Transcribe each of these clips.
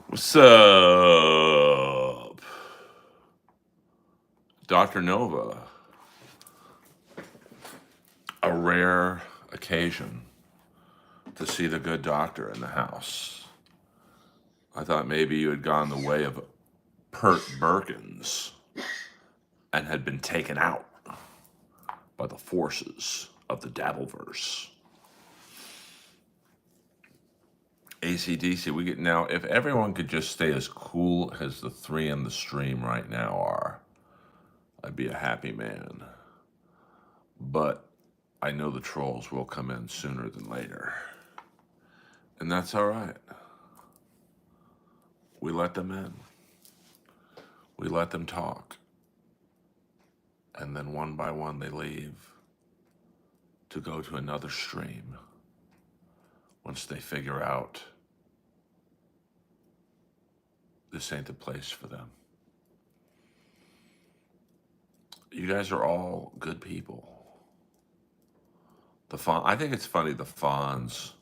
What's up, Dr. Nova? A rare occasion to see the good doctor in the house. I thought maybe you had gone the way of Pert Berkins and had been taken out by the forces of the Dabbleverse. ACDC, we get now, if everyone could just stay as cool as the three in the stream right now are, I'd be a happy man. But I know the trolls will come in sooner than later. And that's all right. We let them in. We let them talk. And then one by one they leave to go to another stream once they figure out this ain't the place for them. You guys are all good people. I think it's funny, the Fonz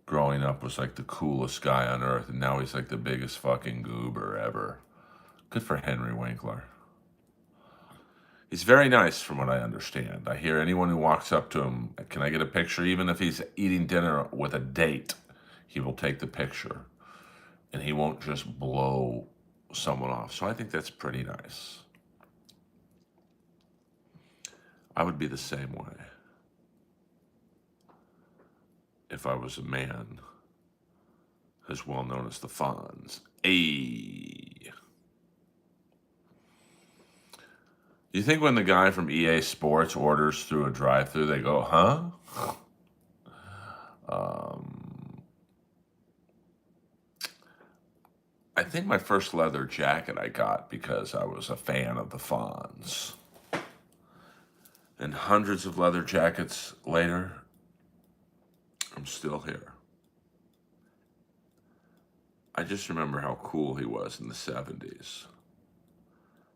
growing up was like the coolest guy on earth, and now he's like the biggest fucking goober ever. Good for Henry Winkler. He's very nice from what I understand. I hear anyone who walks up to him, can I get a picture? Even if he's eating dinner with a date, he will take the picture. And he won't just blow someone off. So I think that's pretty nice. I would be the same way if I was a man as well known as the Fonz. Ayy. You think when the guy from EA Sports orders through a drive-thru, they go, huh? I think my first leather jacket I got because I was a fan of the Fonz. And hundreds of leather jackets later, I'm still here. I just remember how cool he was in the 70s.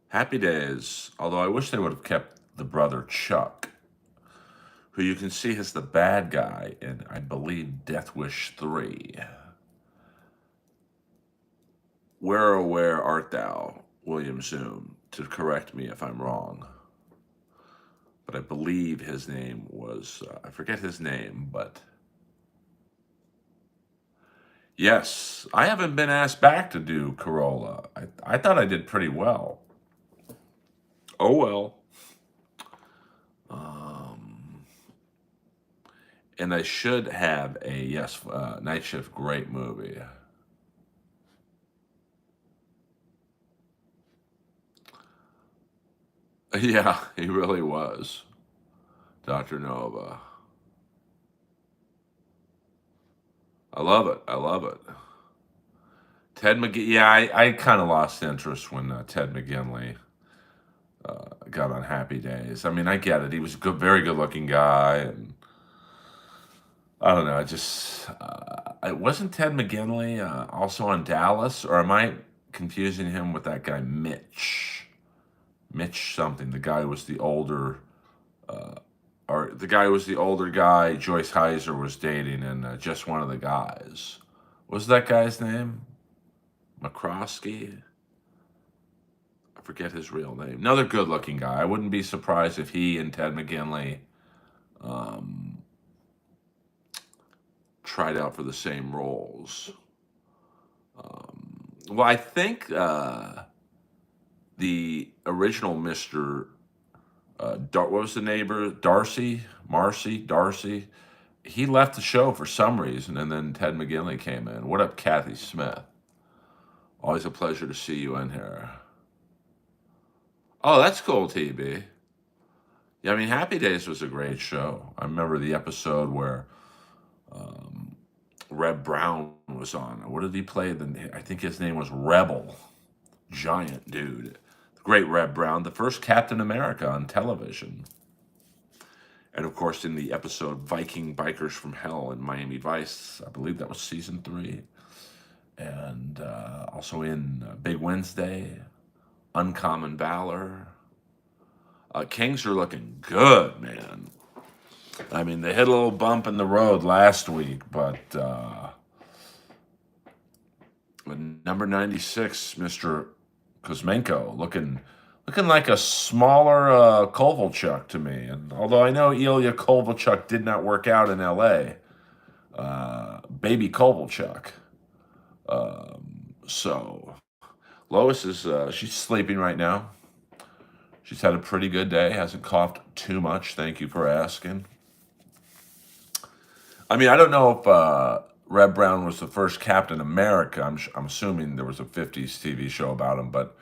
Happy Days, although I wish they would have kept the brother Chuck, who you can see as the bad guy in, I believe, Death Wish 3. Where oh where art thou, William Zoom, to correct me if I'm wrong. But I believe his name was, I forget his name, but yes, I haven't been asked back to do Corolla. I thought I did pretty well. Oh well. And I should have a, yes, Night Shift, great movie. Yeah, he really was. Dr. Nova. I love it. I love it. Ted McGinley. Yeah, I kind of lost interest when Ted McGinley got on Happy Days. I mean, I get it. He was a good, very good-looking guy, and I don't know. I just it wasn't Ted McGinley also on Dallas, or am I confusing him with that guy Mitch? Mitch something. The guy who was the older, or the guy who was the older guy Joyce Heiser was dating, and just one of the guys. What was that guy's name? McCroskey? I forget his real name. Another good-looking guy. I wouldn't be surprised if he and Ted McGinley tried out for the same roles. Well, I think the original Mr. What was the neighbor? Darcy. He left the show for some reason, and then Ted McGinley came in. What up, Kathy Smith? Always a pleasure to see you in here. Oh, that's cool, TB. Yeah, I mean, Happy Days was a great show. I remember the episode where Reb Brown was on. What did he play? I think his name was Rebel. Giant dude. The great Reb Brown, the first Captain America on television. And of course, in the episode Viking Bikers from Hell in Miami Vice, I believe that was season 3. And also in Big Wednesday, Uncommon Valor. Kings are looking good, man. I mean, they hit a little bump in the road last week, but But number 96, Mr. Kuzmenko, looking like a smaller Kovalchuk to me. And although I know Ilya Kovalchuk did not work out in L.A., baby Kovalchuk. So Lois is she's sleeping right now. She's had a pretty good day. Hasn't coughed too much. Thank you for asking. I mean, I don't know if Red Brown was the first Captain America. I'm assuming there was a '50s TV show about him, but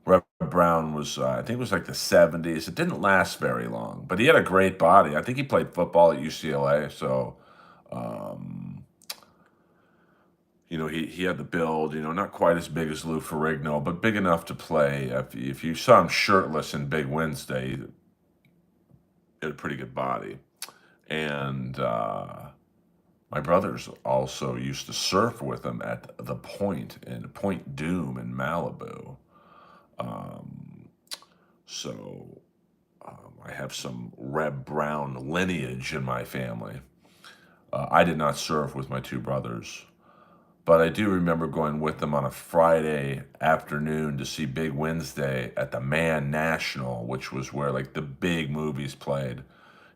Red Brown was I think it was like the '70s. It didn't last very long, but he had a great body. I think he played football at UCLA, so um, he had the build. Not quite as big as Lou Ferrigno, but big enough to play. If you saw him shirtless in Big Wednesday, he had a pretty good body, and. My brothers also used to surf with him at the Point in Point Doom in Malibu. Um, so I have some Red Brown lineage in my family. I did not surf with my two brothers, but I do remember going with them on a Friday afternoon to see Big Wednesday at the Man National, which was where like the big movies played,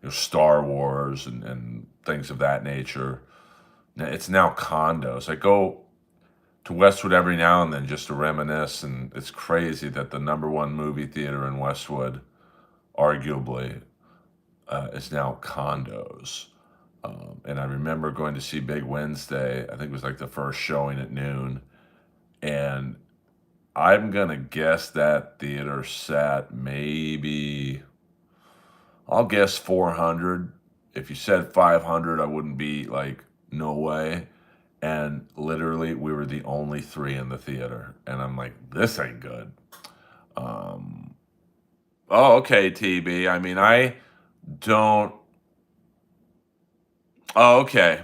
Star Wars and things of that nature. It's now condos. I go to Westwood every now and then just to reminisce, and it's crazy that the number one movie theater in Westwood, arguably, is now condos. And I remember going to see Big Wednesday. I think it was like the first showing at noon, and I'm gonna guess that theater sat maybe, I'll guess 400. If you said 500, I wouldn't be like, no way. And literally, we were the only three in the theater. And I'm like, this ain't good. Um, oh, okay, TB. I mean, I don't. Oh, okay.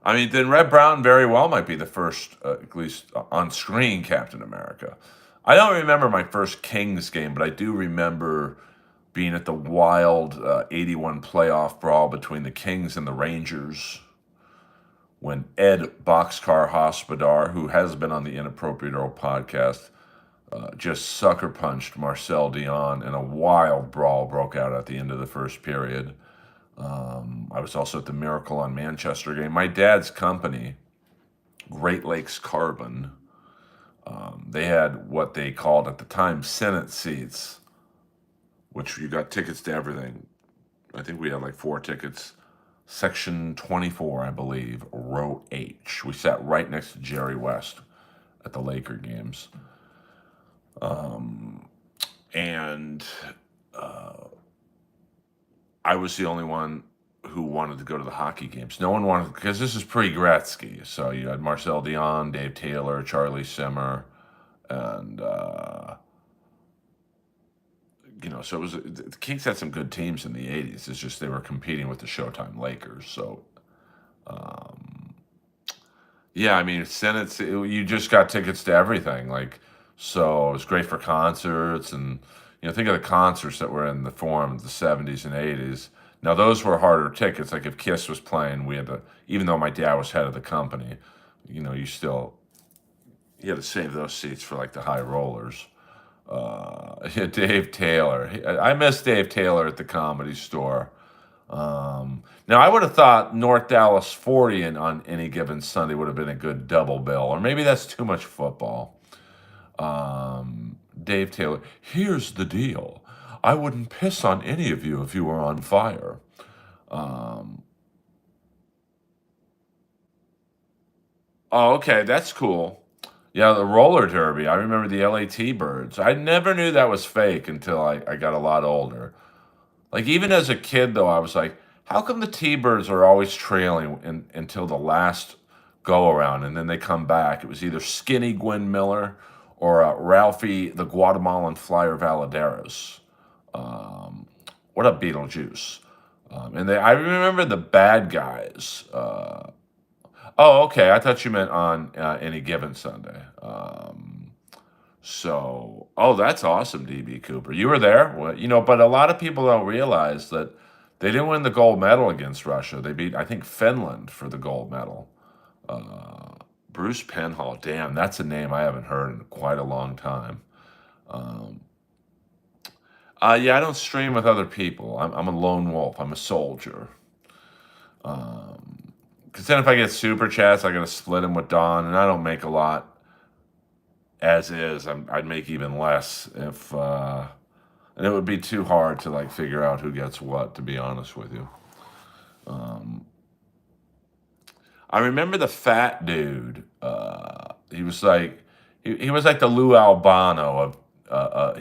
I mean, then Red Brown very well might be the first, at least on screen, Captain America. I don't remember my first Kings game, but I do remember being at the wild '81 playoff brawl between the Kings and the Rangers when Ed Boxcar Hospodar, who has been on the Inappropriate Earl podcast, just sucker punched Marcel Dion, and a wild brawl broke out at the end of the first period. I was also at the Miracle on Manchester game. My dad's company, Great Lakes Carbon, they had what they called at the time Senate seats, which you got tickets to everything. I think we had like 4 tickets. Section 24, I believe, row H. We sat right next to Jerry West at the Laker games. And I was the only one who wanted to go to the hockey games. No one wanted, because this is pre-Gretzky. So you had Marcel Dion, Dave Taylor, Charlie Simmer, and so it was. The Kings had some good teams in the '80s. It's just they were competing with the Showtime Lakers. So, um, yeah, I mean, Senate, you just got tickets to everything. Like, so it was great for concerts, and think of the concerts that were in the form of the '70s and '80s. Now those were harder tickets. Like if Kiss was playing, we had to, even though my dad was head of the company, you had to save those seats for like the high rollers. Yeah, Dave Taylor. I miss Dave Taylor at the Comedy Store. Now, I would have thought North Dallas 40 on any given Sunday would have been a good double bill, or maybe that's too much football. Dave Taylor. Here's the deal. I wouldn't piss on any of you if you were on fire. Um, oh, okay, that's cool. Yeah, the roller derby. I remember the LAT birds. I never knew that was fake until I got a lot older. Like even as a kid, though, I was like, how come the T-Birds are always trailing until the last go around, and then they come back? It was either Skinny Gwen Miller or Ralphie the Guatemalan Flyer Valadares. Um, what up, Beetlejuice? I remember the bad guys. Oh, okay. I thought you meant on any given Sunday. Oh, that's awesome, DB Cooper. You were there, well, but a lot of people don't realize that they didn't win the gold medal against Russia. They beat, I think, Finland for the gold medal. Uh, Bruce Penhall. Damn, that's a name I haven't heard in quite a long time. Um, yeah, I don't stream with other people. I'm a lone wolf. I'm a soldier. Because then if I get super chats, I got to split them with Don, and I don't make a lot as is. I'd make even less if, and it would be too hard to like figure out who gets what. To be honest with you, um, I remember the fat dude. He was like he was like the Lou Albano of.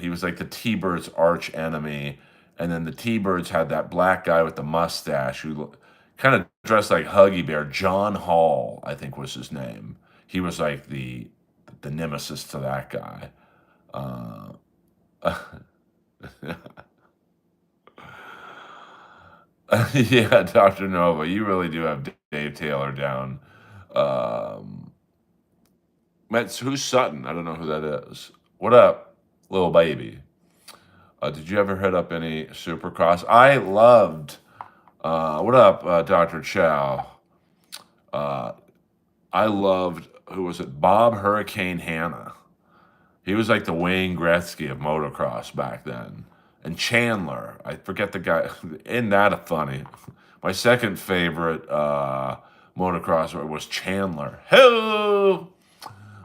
He was like the T-Birds' arch enemy, and then the T-Birds had that black guy with the mustache who kind of dressed like Huggy Bear. John Hall, I think, was his name. He was like the nemesis to that guy. Uh, yeah, Doctor Nova, you really do have Dave Taylor down. Um, who's Sutton? I don't know who that is. What up, little baby? Did you ever hit up any Supercross? I loved. What up, Doctor Chow? Uh, I loved. Who was it? Bob Hurricane Hanna. He was like the Wayne Gretzky of motocross back then. And Chandler, I forget the guy. Isn't that funny? My second favorite motocrosser was Chandler. Hello.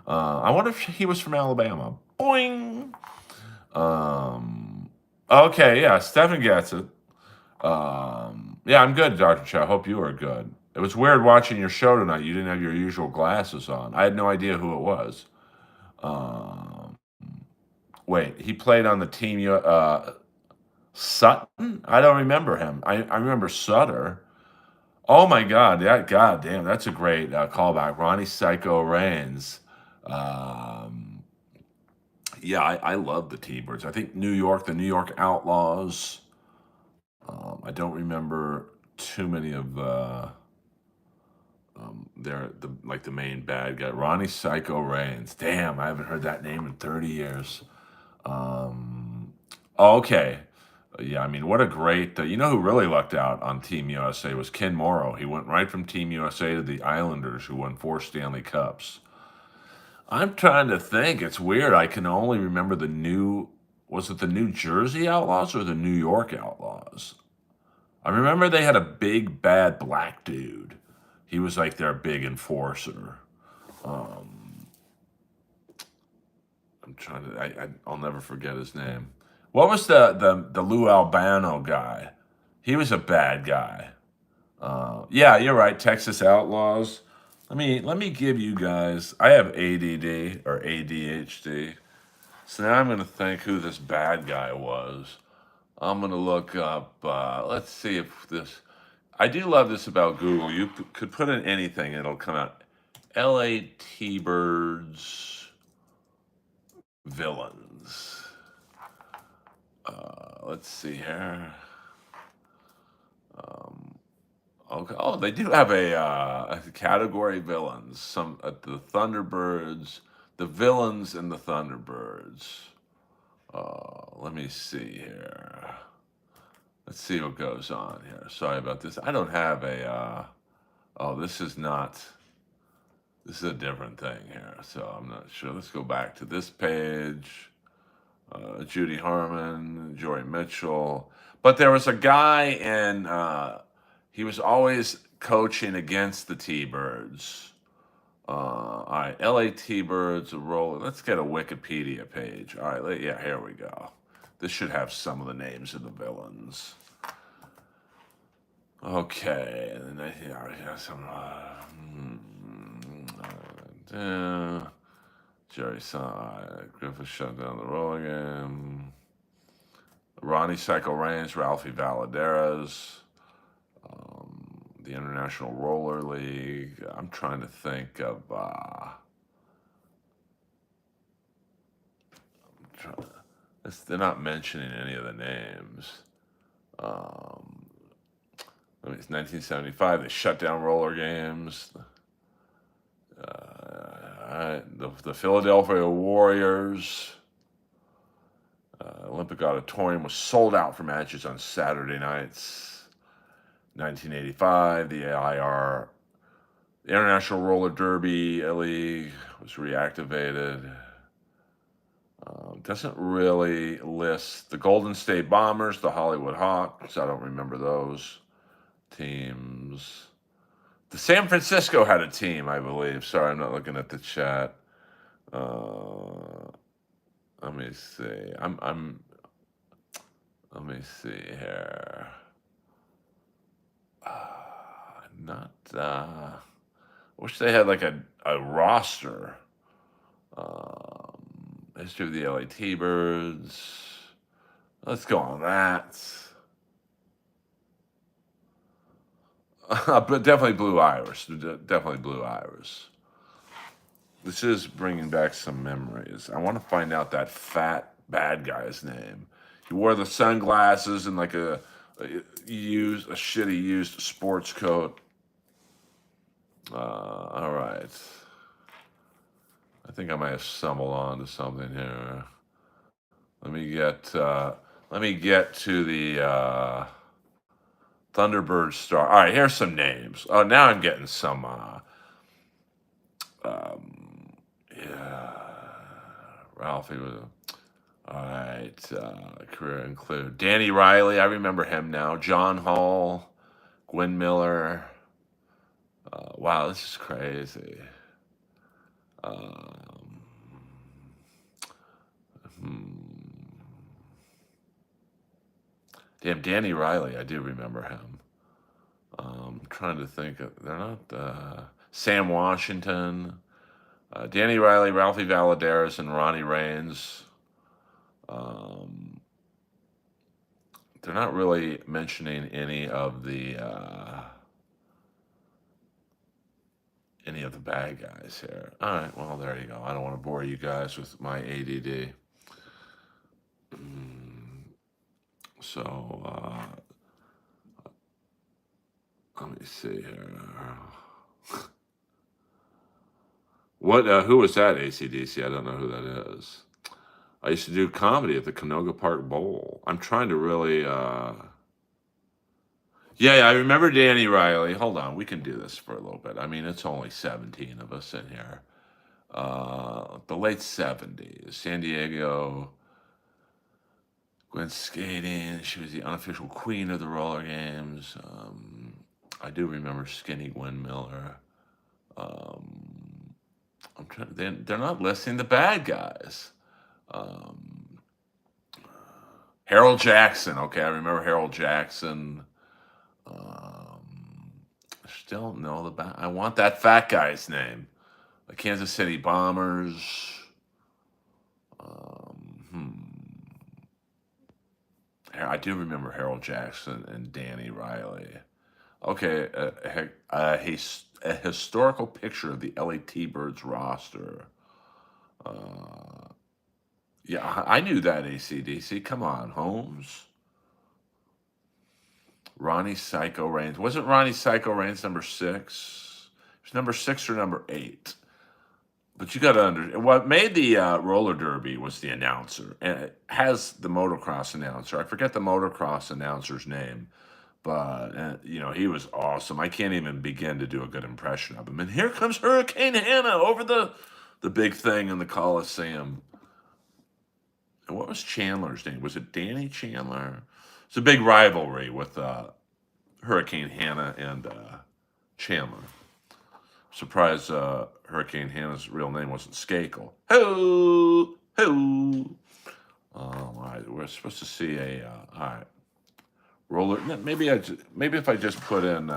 I wonder if he was from Alabama. Boing. Okay, yeah, Stefan gets it. Yeah, I'm good, Dr. Chow. Hope you are good. It was weird watching your show tonight. You didn't have your usual glasses on. I had no idea who it was. Um, wait, he played on the team. Sutton? I don't remember him. I remember Sutter. Oh my God! God damn, that's a great callback. Ronnie Psycho Reigns. Um, yeah, I love the T-Birds. I think New York, the New York Outlaws. I don't remember too many of their the main bad guy, Ronnie Psycho Reigns. Damn, I haven't heard that name in 30 years. Um, okay. Yeah, I mean, what a great. You know who really lucked out on Team USA was Ken Morrow. He went right from Team USA to the Islanders, who won 4 Stanley Cups. I'm trying to think. It's weird. I can only remember the new. Was it the New Jersey Outlaws or the New York Outlaws? I remember they had a big bad black dude. He was like their big enforcer. Um, I'm trying to. I'll never forget his name. What was the Lou Albano guy? He was a bad guy. Yeah, you're right. Texas Outlaws. Let me give you guys. I have ADD or ADHD. So now I'm gonna think who this bad guy was. I'm gonna look up. Let's see if this. I do love this about Google. You could put in anything, it'll come out. L.A. T-Birds villains. Let's see here. Um, okay. Oh, they do have a category villains. Some the Thunderbirds, the villains in the Thunderbirds. Let me see here. Let's see what goes on here. Sorry about this. I don't have a. Oh, this is not. This is a different thing here, so I'm not sure. Let's go back to this page. Judy Harmon, Jory Mitchell. But there was a guy, and he was always coaching against the T-Birds. All right, LA T-Birds, a roller. Let's get a Wikipedia page. All right, yeah, here we go. This should have some of the names of the villains. Okay, and then yeah, some. Jerry Griffith shut down the roll again. Ronnie Psycho Reigns, Ralphie Valaderas, the International Roller League. I'm trying to think of. They're not mentioning any of the names. It's 1975. They shut down roller games. The Philadelphia Warriors. Olympic Auditorium was sold out for matches on Saturday nights. 1985, the International Roller Derby League was reactivated. Doesn't really list the Golden State Bombers, the Hollywood Hawks. I don't remember those teams. The San Francisco had a team, I believe. Sorry, I'm not looking at the chat. Let me see. Let me see here. Not. I wish they had like a roster. History of the LA T-Birds. Let's go on that. But definitely Blue Iris. Definitely Blue Iris. This is bringing back some memories. I want to find out that fat bad guy's name. He wore the sunglasses and like a shitty used sports coat. All right. I think I might have stumbled onto something here. Let me get to the Thunderbird star. All right, here's some names. Oh, now I'm getting some. Yeah, Ralphie was. All right, career include Danny Riley. I remember him now. John Hall, Gwen Miller. Wow, this is crazy. Um, Damn, Danny Riley. I do remember him. I'm trying to think. They're not Sam Washington, Danny Riley, Ralphie Valadares, and Ronnie Raines. They're not really mentioning any of the bad guys here. All right, well there you go. I don't want to bore you guys with my ADD. So let me see here. What? Who was that? AC/DC? I don't know who that is. I used to do comedy at the Canoga Park Bowl. I'm trying to really. Yeah, I remember Danny Riley. Hold on, we can do this for a little bit. I mean, it's only 17 of us in here. The late 70s, San Diego. Went skating. She was the unofficial queen of the roller games. I do remember Skinny Gwen Miller. I'm trying. They're not listing the bad guys. Harold Jackson. Okay, I remember Harold Jackson. Still know the bad. I want that fat guy's name. The Kansas City Bombers. I do remember Harold Jackson and Danny Riley. Okay, a historical picture of the LA T-Birds roster. Yeah, I knew that AC/DC. Come on, Holmes. Ronnie Psycho Reigns. Wasn't Ronnie Psycho Reigns number 6? It was number 6 or number 8. But you got to understand, what made the roller derby was the announcer. And it has the motocross announcer. I forget the motocross announcer's name. But, he was awesome. I can't even begin to do a good impression of him. And here comes Hurricane Hannah over the big thing in the Coliseum. And what was Chandler's name? Was it Danny Chandler? It's a big rivalry with Hurricane Hannah and Chandler. Surprised Hurricane Hannah's real name wasn't Skakel. Ho! Ho! All right, we're supposed to see a... all right. Roller... Maybe if I just put in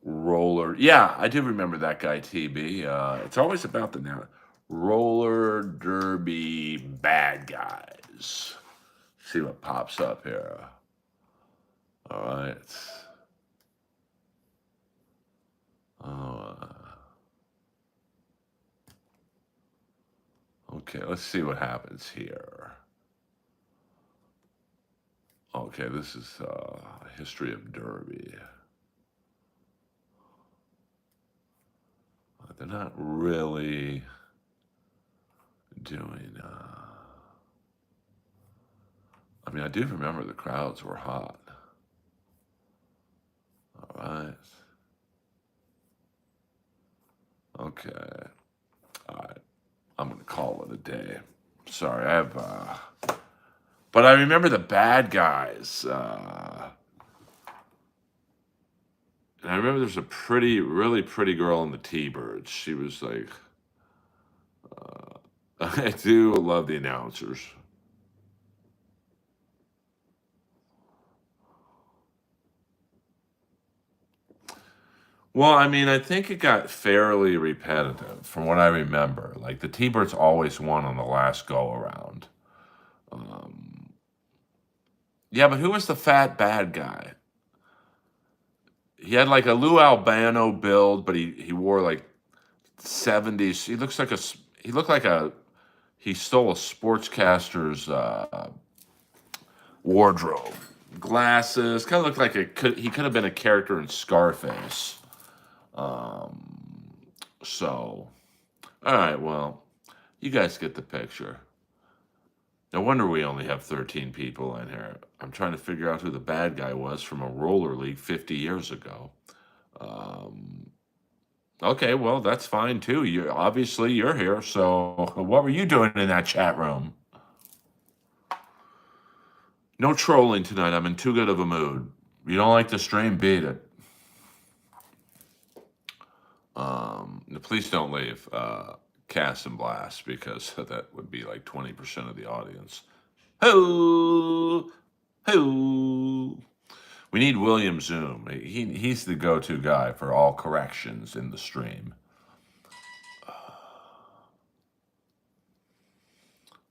roller... Yeah, I do remember that guy, TB. It's always about the now... Roller derby bad guys. See what pops up here. All right. Okay, let's see what happens here. Okay, this is history of Derby. They're not really doing... I mean, I do remember the crowds were hot. All right. Okay. All right. I'm going to call it a day. Sorry, I have. But I remember the bad guys. And I remember there's a really pretty girl in the T-Birds. She was like, I do love the announcers. Well, I mean, I think it got fairly repetitive from what I remember. Like the T-Birds always won on the last go around. Um, yeah, but who was the fat bad guy? He had like a Lou Albano build, but he wore like 70s. He looked like he stole a sportscaster's wardrobe. Glasses, kind of looked like he could have been a character in Scarface. Um, so, all right, well, you guys get the picture. No wonder we only have 13 people in here. I'm trying to figure out who the bad guy was from a roller league 50 years ago. Um, okay, well, that's fine too. You're here. So, what were you doing in that chat room? No trolling tonight. I'm in too good of a mood. You don't like the stream? Beat it. Please don't leave Cast and Blast because that would be like 20% of the audience. Ho! Ho! We need William Zoom. He's the go-to guy for all corrections in the stream.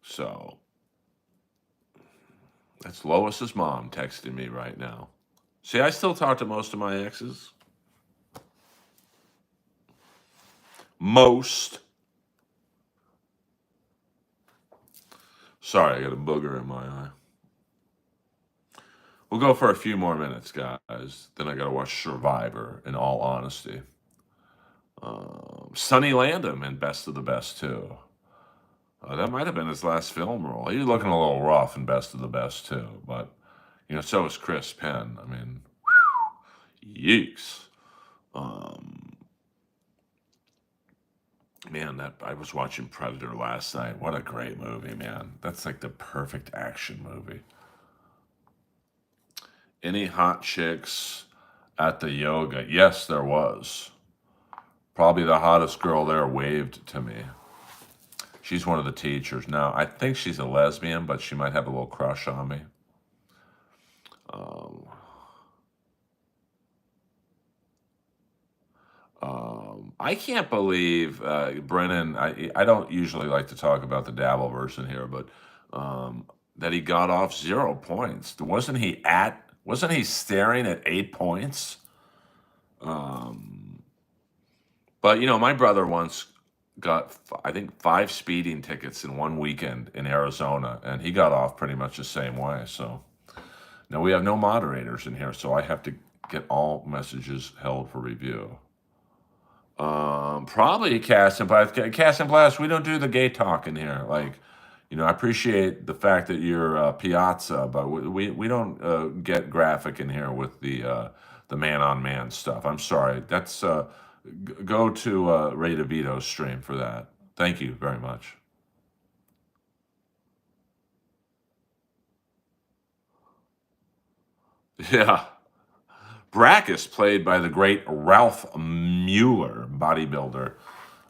So, that's Lois's mom texting me right now. See, I still talk to most of my exes. Most. Sorry, I got a booger in my eye. We'll go for a few more minutes, guys. Then I got to watch Survivor, in all honesty. Sonny Landham in Best of the Best, too. That might have been his last film role. He was looking a little rough in Best of the Best, too. But, so is Chris Penn. I mean, yeeks. Man, I was watching Predator last night. What a great movie, man. That's like the perfect action movie. Any hot chicks at the yoga? Yes, there was. Probably the hottest girl there waved to me. She's one of the teachers. Now, I think she's a lesbian, but she might have a little crush on me. I can't believe Brennan. I don't usually like to talk about the Dabbleverse in here, but that he got off 0 points. Wasn't he staring at 8 points? But my brother once got I think 5 speeding tickets in one weekend in Arizona, and he got off pretty much the same way. So now we have no moderators in here, so I have to get all messages held for review. Probably Cast and Blast. Cast and Blast, we don't do the gay talk in here. Like, I appreciate the fact that you're Piazza, but we don't get graphic in here with the man on man stuff. I'm sorry. That's go to Ray DeVito's stream for that. Thank you very much. Yeah. Brackus, played by the great Ralph Mueller, bodybuilder.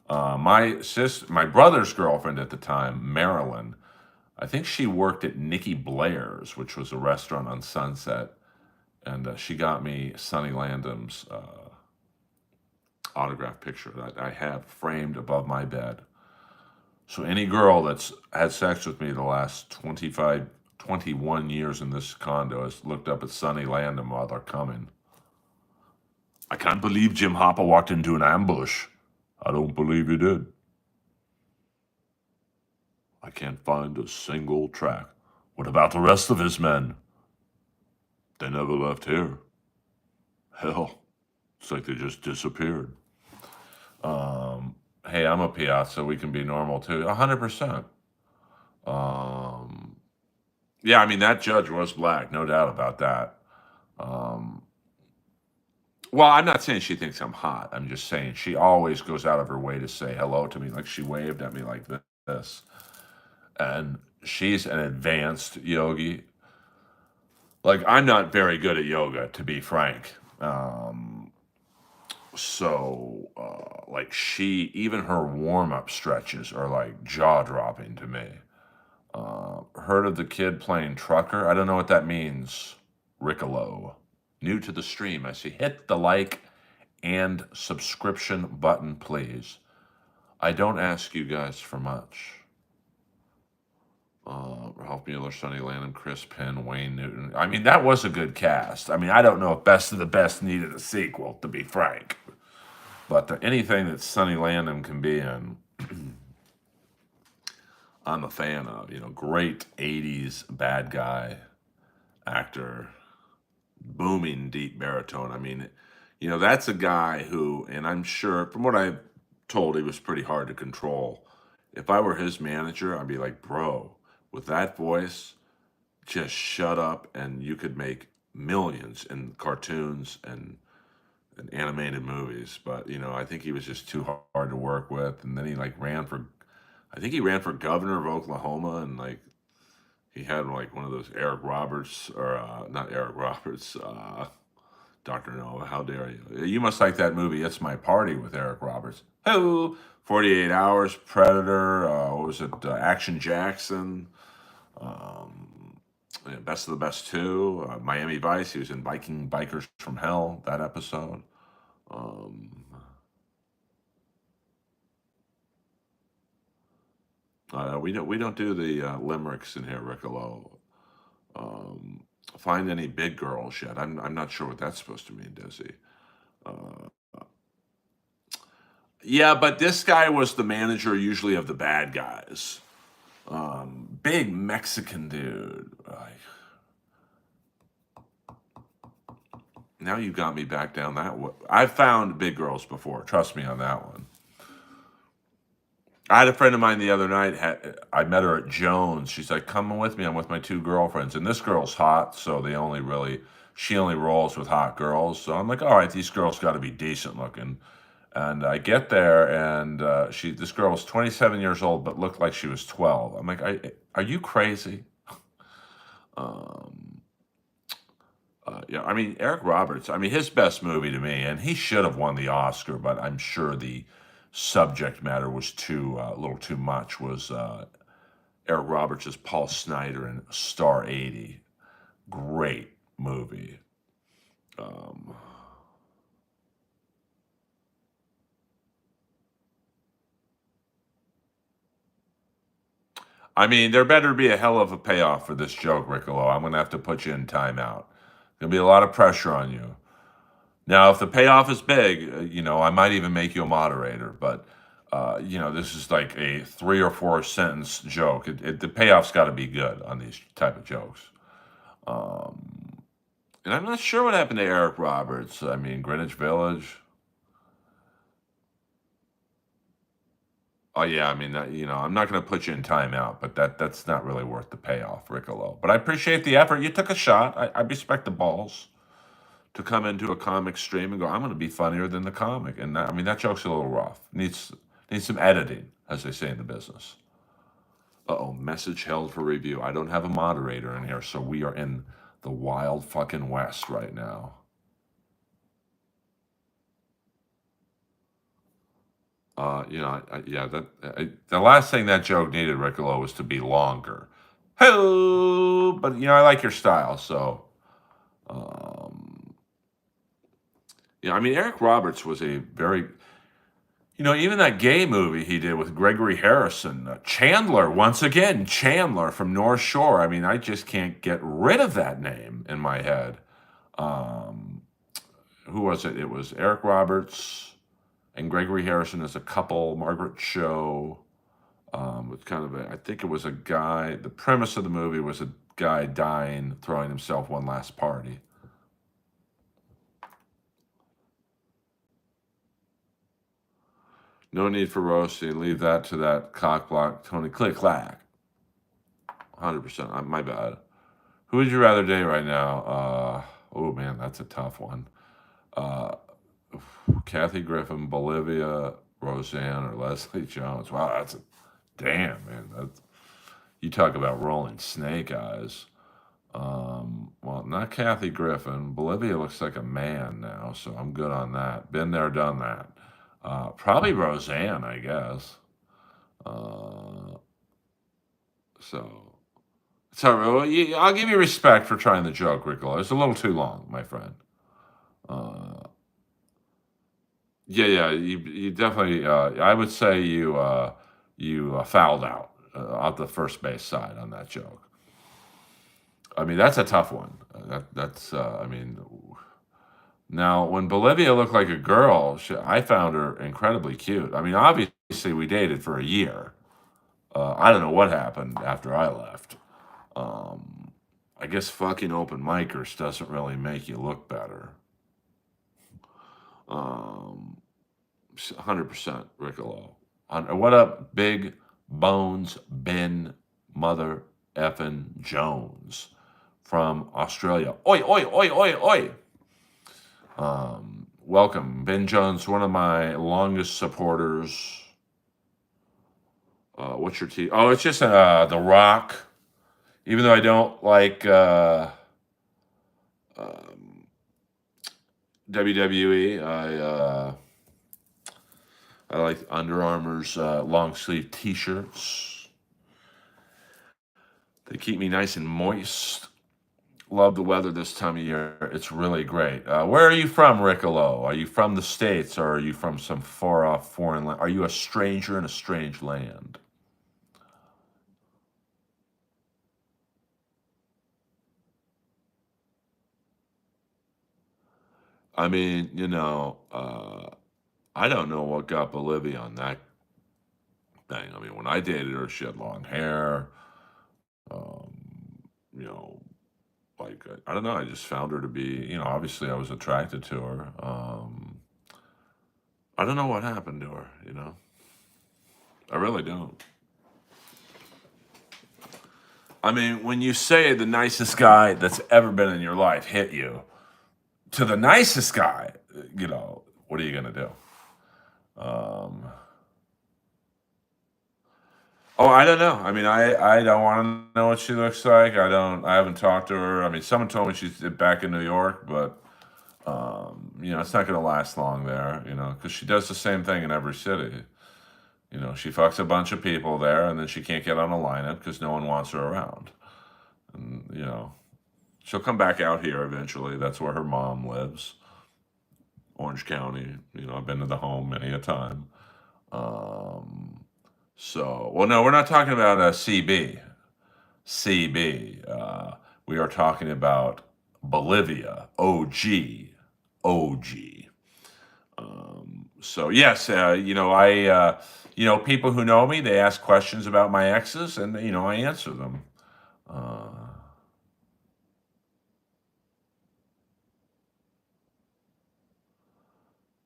My brother's girlfriend at the time, Marilyn, I think she worked at Nikki Blair's, which was a restaurant on Sunset, and she got me Sonny Landham's autograph picture that I have framed above my bed. So any girl that's had sex with me the last 21 years in this condo has looked up at Sonny Landham while they're coming. I can't believe Jim Hopper walked into an ambush. I don't believe he did. I can't find a single track. What about the rest of his men? They never left here. Hell, it's like they just disappeared. Hey, I'm a Piazza. We can be normal too. 100%. Yeah, I mean, that judge was black. No doubt about that. Well, I'm not saying she thinks I'm hot. I'm just saying she always goes out of her way to say hello to me. Like she waved at me like this. And she's an advanced yogi. Like I'm not very good at yoga, to be frank. Like she, even her warm up stretches are like jaw dropping to me. Heard of the kid playing trucker? I don't know what that means. Riccolo. New to the stream, I see. Hit the like and subscription button, please. I don't ask you guys for much. Ralph Mueller, Sonny Landham, Chris Penn, Wayne Newton. I mean, that was a good cast. I mean, I don't know if Best of the Best needed a sequel, to be frank. But anything that Sonny Landham can be in, I'm a fan of. You know, great 80s bad guy actor, booming deep baritone. I mean, you know, that's a guy who, and I'm sure from what I've told, he was pretty hard to control. If I were his manager, I'd be like, bro, with that voice, just shut up and you could make millions in cartoons and animated movies. But, you know, I think he was just too hard to work with. And then he like ran for, I think he ran for governor of Oklahoma and like, he had like one of those Eric Roberts or not Eric Roberts, Dr. Noah, how dare you? You must like that movie, It's My Party with Eric Roberts. Hello, 48 Hours, Predator, what was it, Action Jackson, yeah, Best of the Best 2, Miami Vice, he was in Bikers from Hell, that episode. Um, we don't do the limericks in here, Riccolo. Um, find any big girls yet? I'm not sure what that's supposed to mean, Dizzy. Uh, yeah, but this guy was the manager usually of the bad guys. Big Mexican dude. Now you got me back down that way. I've found big girls before. Trust me on that one. I had a friend of mine the other night. I met her at Jones. She's like, "Come with me. I'm with my two girlfriends." And this girl's hot, so she only rolls with hot girls. So I'm like, "All right, these girls got to be decent looking." And I get there, and this girl was 27 years old, but looked like she was 12. I'm like, "Are you crazy?" Um, yeah, I mean, Eric Roberts. I mean, his best movie to me, and he should have won the Oscar, but I'm sure the subject matter was a little too much. Was Eric Roberts as Paul Snyder in Star 80? Great movie. Um, I mean, there better be a hell of a payoff for this joke, Riccolo. I'm going to have to put you in timeout. There'll be a lot of pressure on you. Now, if the payoff is big, I might even make you a moderator. But this is like a 3 or 4 sentence joke. The payoff's got to be good on these type of jokes. Um, and I'm not sure what happened to Eric Roberts. I mean, Greenwich Village. Oh yeah, I mean, I'm not going to put you in timeout, but that's not really worth the payoff, Riccolo. But I appreciate the effort. You took a shot. I respect the balls to come into a comic stream and go, I'm going to be funnier than the comic. And I mean, that joke's a little rough. Needs some editing, as they say in the business. Uh-oh, message held for review. I don't have a moderator in here, so we are in the wild fucking west right now. The last thing that joke needed, Riccolo, was to be longer. Hello, but I like your style, so um, I mean, Eric Roberts was a very, even that gay movie he did with Gregory Harrison, Chandler, once again, Chandler from North Shore. I mean, I just can't get rid of that name in my head. Um, who was it? It was Eric Roberts and Gregory Harrison as a couple, Margaret Cho. It's kind of I think it was a guy. The premise of the movie was a guy dying, throwing himself one last party. No need for roasting. Leave that to that cock block Tony Click Clack. 100%. My bad. Who would you rather date right now? Oh man, that's a tough one. Uh, Kathy Griffin, Bolivia, Roseanne, or Leslie Jones. Wow, that's a damn man. That's, you talk about rolling snake eyes. Well, not Kathy Griffin. Bolivia looks like a man now, so I'm good on that. Been there, done that. Probably Roseanne, I guess. Uh, so, so I'll give you respect for trying the joke, Ricola. It's a little too long, my friend. Uh, yeah, you definitely. I would say you fouled out at the first base side on that joke. I mean, that's a tough one. That's. I mean, now when Bolivia looked like a girl, I found her incredibly cute. I mean, obviously we dated for a year. I don't know what happened after I left. Um, I guess fucking open micers doesn't really make you look better. Um, 100% Riccolo. What up, Big Bones Ben Mother effin' Jones from Australia? Oi, oi, oi, oi, oi. Welcome, Ben Jones, one of my longest supporters. What's your team? Oh, it's just The Rock. Even though I don't like um, WWE, I like Under Armour's long sleeve T-shirts. They keep me nice and moist. Love the weather this time of year. It's really great. Where are you from, Riccolo? Are you from the States or are you from some far off foreign land? Are you a stranger in a strange land? I mean, I don't know what got Bolivia on that thing. I mean, when I dated her, she had long hair. Um, you know, I don't know. I just found her to be, obviously I was attracted to her. I don't know what happened to her. I really don't. I mean, when you say the nicest guy that's ever been in your life hit you to the nicest guy, what are you gonna do? Um, oh, I don't know. I mean, I don't want to know what she looks like. I haven't talked to her. I mean, someone told me she's back in New York, but it's not going to last long there. Because she does the same thing in every city. She fucks a bunch of people there, and then she can't get on a lineup because no one wants her around. And she'll come back out here eventually. That's where her mom lives, Orange County. I've been to the home many a time. Um, well, no, we're not talking about CB. CB. We are talking about Bolivia. OG. OG. So yes, people who know me, they ask questions about my exes, and I answer them. Uh,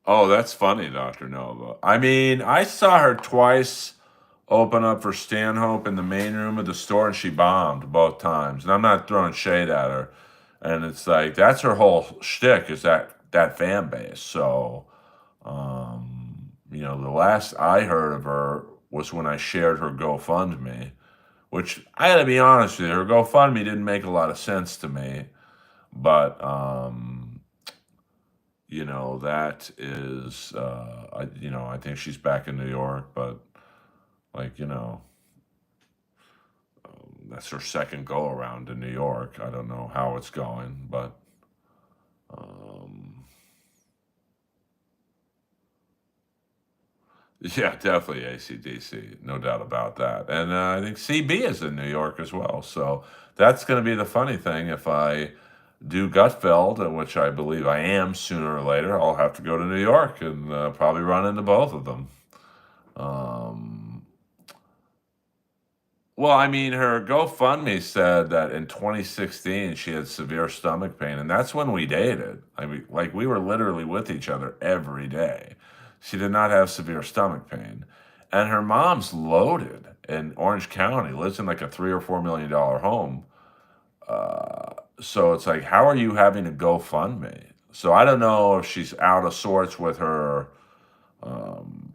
oh, that's funny, Doctor Nova. I mean, I saw her twice open up for Stanhope in the main room of the store, and she bombed both times. And I'm not throwing shade at her. And it's like that's her whole shtick is that fan base. So, the last I heard of her was when I shared her GoFundMe, which I got to be honest with you, her GoFundMe didn't make a lot of sense to me. But that is, I think she's back in New York, but like, that's her second go around in New York. I don't know how it's going, but um, yeah, definitely ACDC, no doubt about that. And I think CB is in New York as well. So that's going to be the funny thing. If I do Gutfeld, which I believe I am sooner or later, I'll have to go to New York and probably run into both of them. Um, Well, I mean, her GoFundMe said that in 2016 she had severe stomach pain, and that's when we dated. I mean, like we were literally with each other every day. She did not have severe stomach pain, and her mom's loaded in Orange County, lives in like a $3 or $4 million home. So it's like, how are you having a GoFundMe? So I don't know if she's out of sorts with her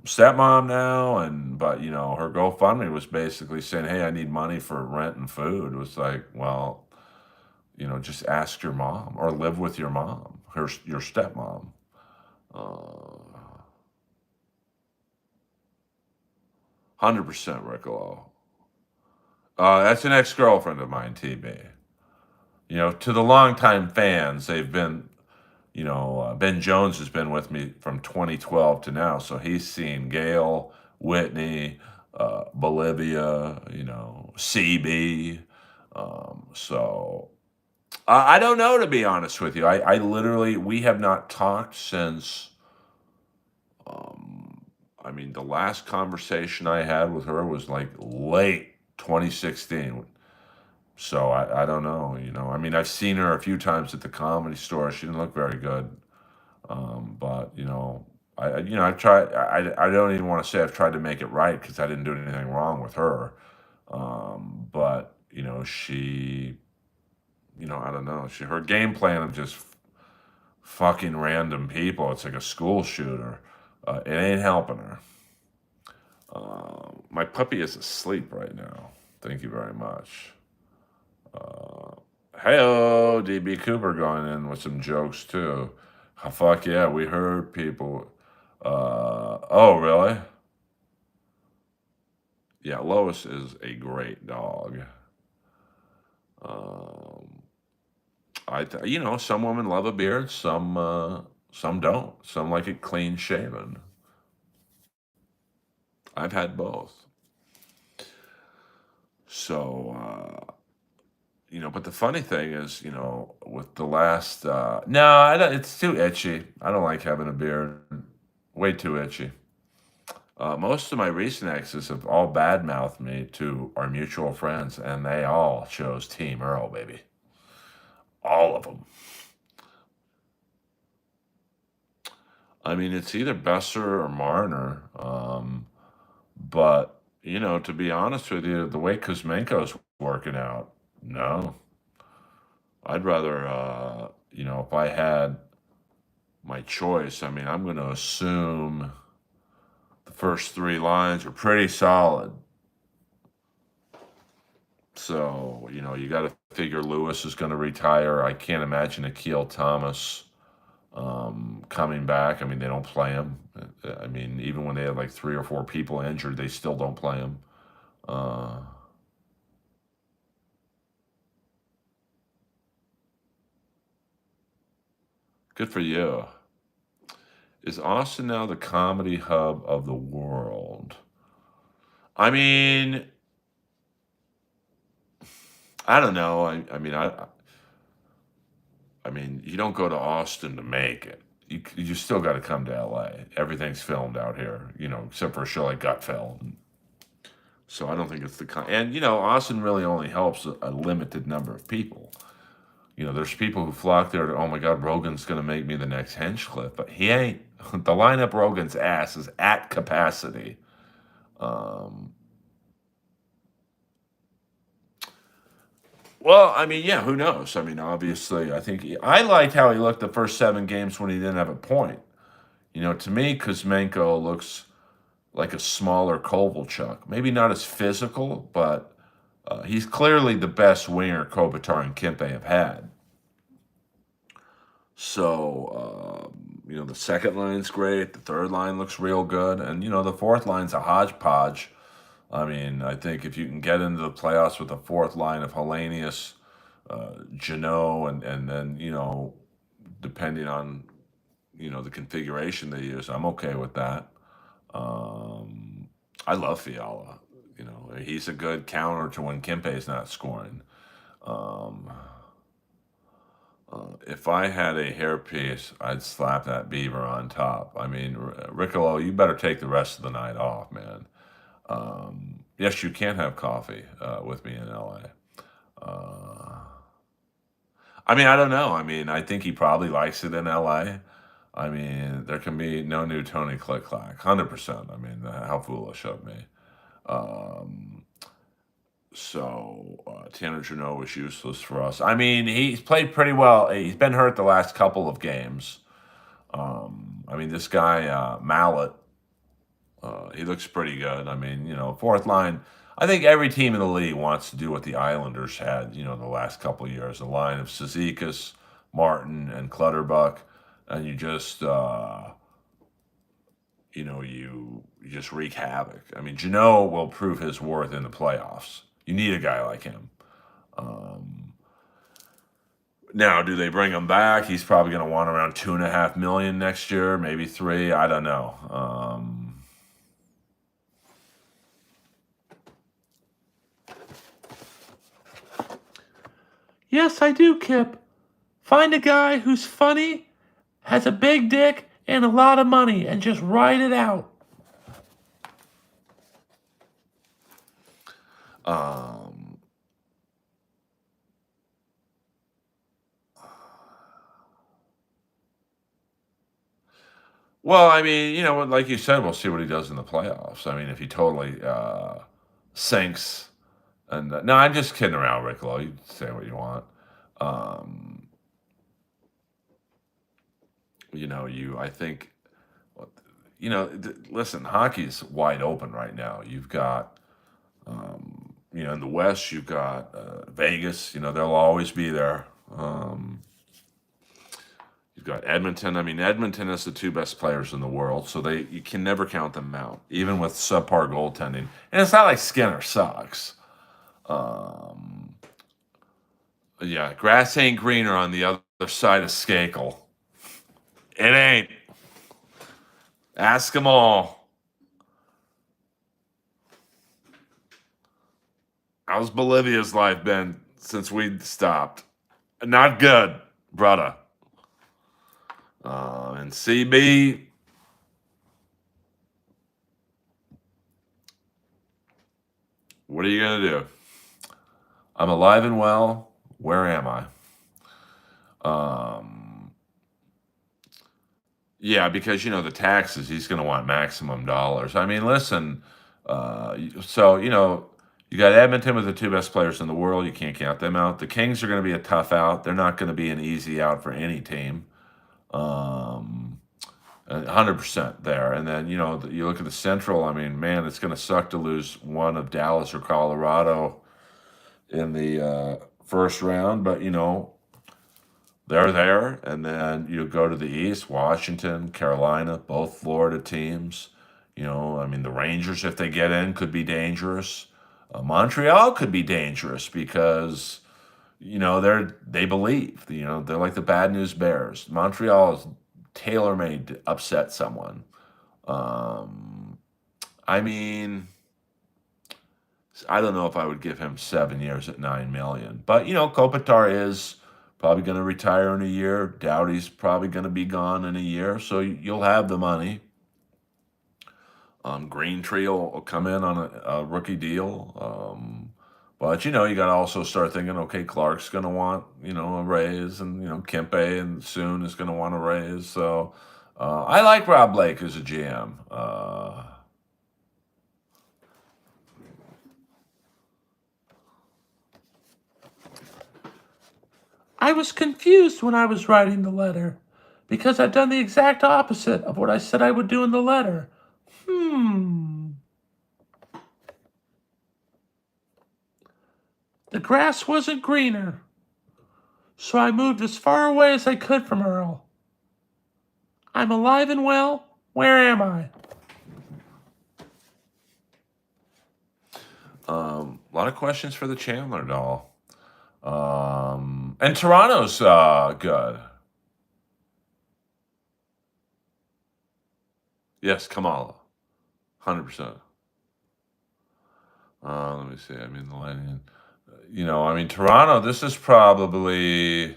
stepmom now, and but her GoFundMe was basically saying, "Hey, I need money for rent and food." It was like, well, just ask your mom or live with your mom, your stepmom. 100% Riccolo. That's an ex-girlfriend of mine, TB. To the longtime fans, they've been, Ben Jones has been with me from 2012 to now, so he's seen Gail, Whitney, Bolivia, CB. So I don't know, to be honest with you. I literally, we have not talked since, um, I mean, the last conversation I had with her was like late 2016. So I don't know. I mean, I've seen her a few times at the Comedy Store. She didn't look very good. But I've tried. I don't even want to say I've tried to make it right because I didn't do anything wrong with her. But she, I don't know. Her game plan of just fucking random people. It's like a school shooter. It ain't helping her. My puppy is asleep right now. Thank you very much. Hey, DB Cooper going in with some jokes too. Fuck yeah, we heard people. Oh, really? Yeah, Lois is a great dog. Um, some women love a beard, some don't. Some like it clean shaven. I've had both. So, but the funny thing is, with the last, no, I don't, it's too itchy. I don't like having a beard. Way too itchy. Most of my recent exes have all badmouthed me to our mutual friends, and they all chose Team Earl, baby. All of them. I mean, it's either Besser or Marner. But, to be honest with you, the way Kuzmenko's working out, no. I'd rather, if I had my choice, I mean, I'm going to assume the first three lines are pretty solid. So, you got to figure Lewis is going to retire. I can't imagine Akil Thomas coming back. I mean, they don't play him. I mean, even when they have like three or four people injured, they still don't play him. Uh, Good for you. Is Austin now the comedy hub of the world? I mean, I don't know. I mean, you don't go to Austin to make it. You still got to come to LA. Everything's filmed out here, except for a show like Gutfeld. So I don't think it's and Austin really only helps a limited number of people. There's people who flock there to, oh my God, Rogan's going to make me the next Hinchcliffe, but he ain't. The lineup Rogan's ass is at capacity. Um, well, I mean, yeah, who knows? I mean, obviously, I liked how he looked the first 7 games when he didn't have a point. To me, Kuzmenko looks like a smaller Kovalchuk. Maybe not as physical, but he's clearly the best winger Kopitar and Kempe have had. So, the second line's great. The third line looks real good. And, the fourth line's a hodgepodge. I mean, I think if you can get into the playoffs with a fourth line of Hellenius, Janot, and then, depending on, the configuration they use, I'm okay with that. Um, I love Fiala. He's a good counter to when Kempe's not scoring. Um, if I had a hairpiece, I'd slap that beaver on top. I mean, Riccolo, you better take the rest of the night off, man. Yes, you can have coffee with me in LA. I mean, I don't know. I mean, I think he probably likes it in LA. I mean, there can be no new Tony Click Clack, 100%. I mean, how foolish of me. Um, So Tanner Jeannot was useless for us. I mean, he's played pretty well. He's been hurt the last couple of games. I mean, this guy Mallet, he looks pretty good. I mean, fourth line. I think every team in the league wants to do what the Islanders had, the last couple of years. A line of Cizikas, Martin, and Clutterbuck, and you just, you just wreak havoc. I mean, Jeannot will prove his worth in the playoffs. You need a guy like him. Um, Now, do they bring him back? He's probably going to want around 2.5 million next year, maybe three. I don't know. Yes, I do, Kip. Find a guy who's funny, has a big dick, and a lot of money, and just ride it out. Um, well, I mean, like you said, we'll see what he does in the playoffs. I mean, if he totally sinks, and no, I'm just kidding around, Ricklo. You say what you want. Um, I think, listen, hockey's wide open right now. You've got, in the West, you've got Vegas. They'll always be there. You've got Edmonton. I mean, Edmonton is the two best players in the world, so you can never count them out, even with subpar goaltending. And it's not like Skinner sucks. Yeah, grass ain't greener on the other side of Skakel. It ain't. Ask them all. How's Bolivia's life been since we stopped? Not good, brother. And CB, what are you going to do? I'm alive and well. Where am I? Yeah, because, the taxes, he's going to want maximum dollars. I mean, listen, so, you got Edmonton with the two best players in the world. You can't count them out. The Kings are going to be a tough out. They're not going to be an easy out for any team. 100% there. And then, you look at the Central. I mean, man, it's going to suck to lose one of Dallas or Colorado in the first round. But, they're there. And then you go to the East, Washington, Carolina, both Florida teams. I mean, the Rangers, if they get in, could be dangerous. Montreal could be dangerous because, they believe. They're like the Bad News Bears. Montreal is tailor-made to upset someone. I mean, I don't know if I would give him 7 years at 9 million, but Kopitar is probably going to retire in a year. Doughty's probably going to be gone in a year, so you'll have the money. Green Tree will come in on a rookie deal. But, you got to also start thinking, okay, Clark's going to want, a raise, and, Kempe and soon is going to want a raise. So I like Rob Blake as a GM. I was confused when I was writing the letter because I've done the exact opposite of what I said I would do in the letter. The grass wasn't greener, so I moved as far away as I could from Earl. I'm alive and well. Where am I? A lot of questions for the Chandler doll. And Toronto's good. Yes, Kamala. 100%. Let me see. I mean, the line. Toronto, this is probably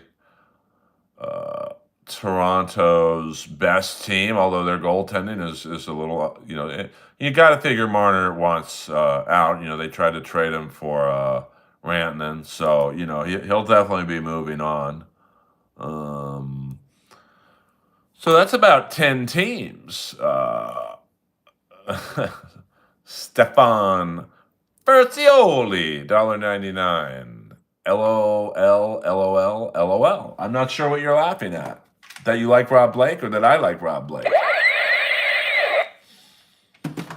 Toronto's best team, although their goaltending is a little, you got to figure Marner wants out. They tried to trade him for Rantanen, so, he'll definitely be moving on. So that's about 10 teams. Stefan Bertioli, $1.99. LOL, LOL, LOL. I'm not sure what you're laughing at. That you like Rob Blake or that I like Rob Blake?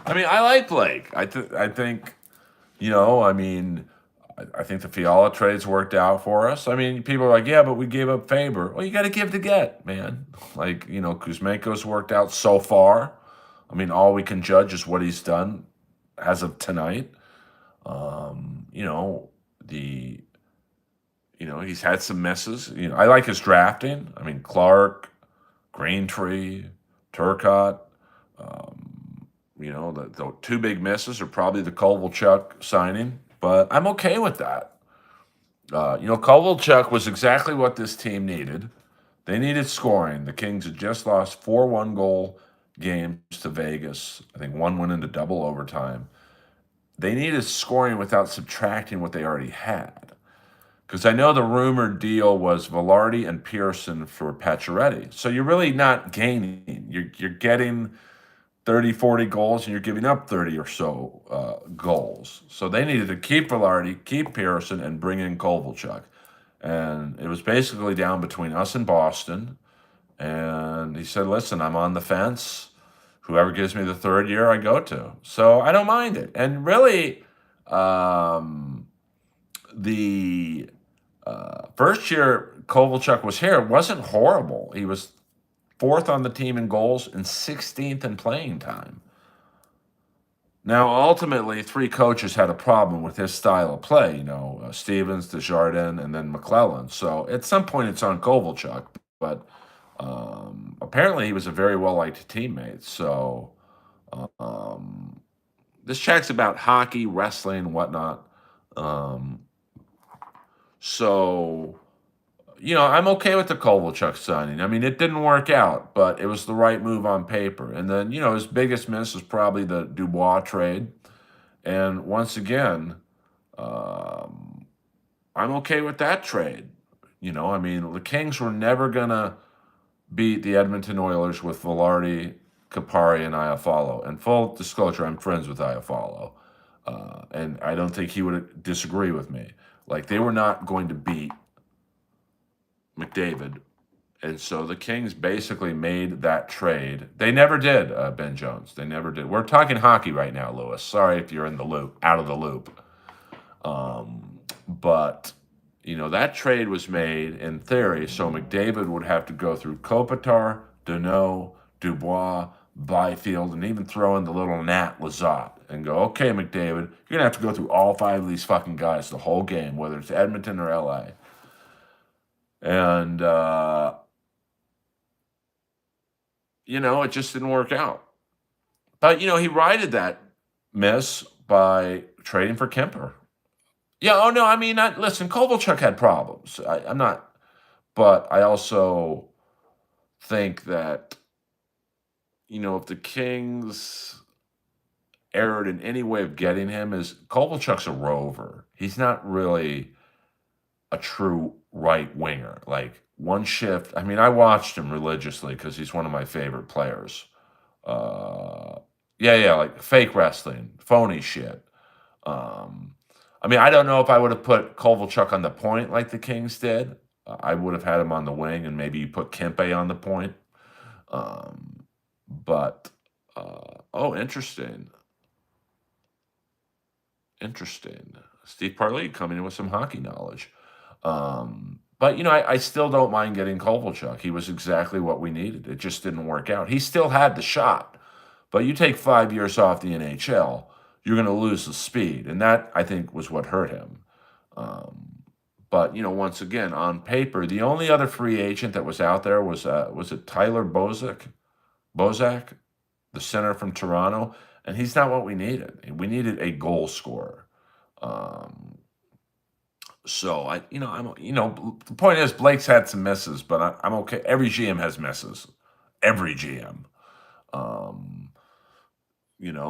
I mean, I like Blake. I think, I mean, I think the Fiala trades worked out for us. I mean, people are like, yeah, but we gave up Faber. Well, you got to give to get, man. Like, Kuzmenko's worked out so far. I mean, all we can judge is what he's done as of tonight. You know, the he's had some misses. I like his drafting. I mean, Clark, Greentree, Turcotte. The two big misses are probably the Kovalchuk signing, but I'm okay with that. Kovalchuk was exactly what this team needed. They needed scoring. The Kings had just lost 4 one-goal games to Vegas. I think one went into double overtime. They needed scoring without subtracting what they already had. Because I know the rumored deal was Velarde and Pearson for Pacioretty. So you're really not gaining. You're getting 30, 40 goals, and you're giving up 30 or so goals. So they needed to keep Velarde, keep Pearson, and bring in Kovalchuk. And it was basically down between us and Boston. And he said, listen, I'm on the fence. Whoever gives me the third year, I go to. So I don't mind it. And really, the first year Kovalchuk was here, it wasn't horrible. He was 4th on the team in goals and 16th in playing time. Now, ultimately, 3 coaches had a problem with his style of play, Stevens, Desjardins, and then McClellan. So at some point, it's on Kovalchuk. But apparently, he was a very well-liked teammate. So this chat's about hockey, wrestling, whatnot. I'm okay with the Kovalchuk signing. I mean, it didn't work out, but it was the right move on paper. And then, his biggest miss is probably the Dubois trade. And once again, I'm okay with that trade. I mean, the Kings were never going to beat the Edmonton Oilers with Velarde, Kapari, and Iafallo. And full disclosure, I'm friends with Iafallo. And I don't think he would disagree with me. Like, they were not going to beat McDavid. And so the Kings basically made that trade. They never did, Ben Jones. They never did. We're talking hockey right now, Lewis. Sorry if you're in the loop, out of the loop. But, that trade was made in theory, so McDavid would have to go through Kopitar, Deneau, Dubois, Byfield, and even throw in the little Nat Lazat and go, okay, McDavid, you're going to have to go through all 5 of these fucking guys the whole game, whether it's Edmonton or LA. And, it just didn't work out. But, he righted that miss by trading for Kemper. Yeah, oh, no, I mean, listen, Kovalchuk had problems. I'm not, but I also think that, if the Kings erred in any way of getting him, is Kovalchuk's a rover. He's not really a true right winger. Like, one shift, I mean, I watched him religiously because he's one of my favorite players. Like fake wrestling, phony shit. I mean, I don't know if I would have put Kovalchuk on the point like the Kings did. I would have had him on the wing, and maybe you put Kempe on the point. Interesting. Interesting. Steve Parley coming in with some hockey knowledge. I still don't mind getting Kovalchuk. He was exactly what we needed. It just didn't work out. He still had the shot. But you take 5 years off the NHL, you're going to lose the speed. And that, I think, was what hurt him. Once again, on paper, the only other free agent that was out there was it Tyler Bozak, the center from Toronto? And he's not what we needed. We needed a goal scorer. The point is Blake's had some misses, but I'm okay. Every GM has misses. Every GM.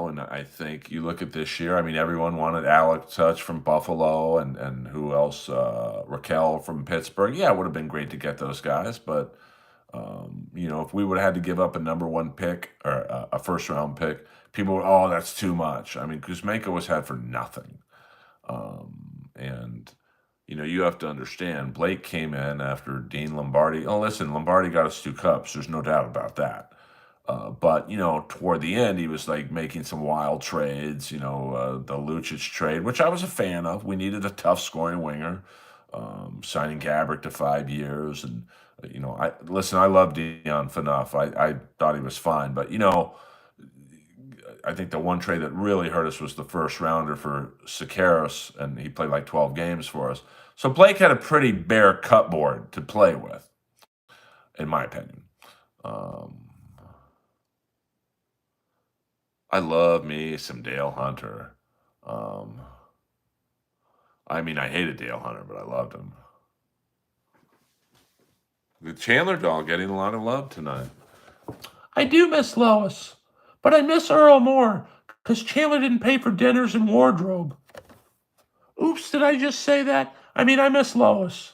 And I think you look at this year, I mean, everyone wanted Alec Touch from Buffalo and who else? Raquel from Pittsburgh. Yeah, it would have been great to get those guys, but, if we would have had to give up a number 1 pick or a first round pick, people were, that's too much. I mean, Kuzmenko was had for nothing. And you have to understand, Blake came in after Dean Lombardi. Oh, listen, Lombardi got us 2 cups. There's no doubt about that. But toward the end, he was like making some wild trades. The Lucic trade, which I was a fan of. We needed a tough scoring winger. Signing Gabrick to 5 years, and I love Dion Phaneuf. I thought he was fine, but I think the one trade that really hurt us was the first rounder for Sakaris, and he played like 12 games for us. So Blake had a pretty bare cupboard to play with, in my opinion. Um, I love me some Dale Hunter. Um, I mean, I hated Dale Hunter, but I loved him. The Chandler doll getting a lot of love tonight. I do miss Lois, but I miss Earl more because Chandler didn't pay for dinners and wardrobe. Oops, did I just say that? I mean, I miss Lois.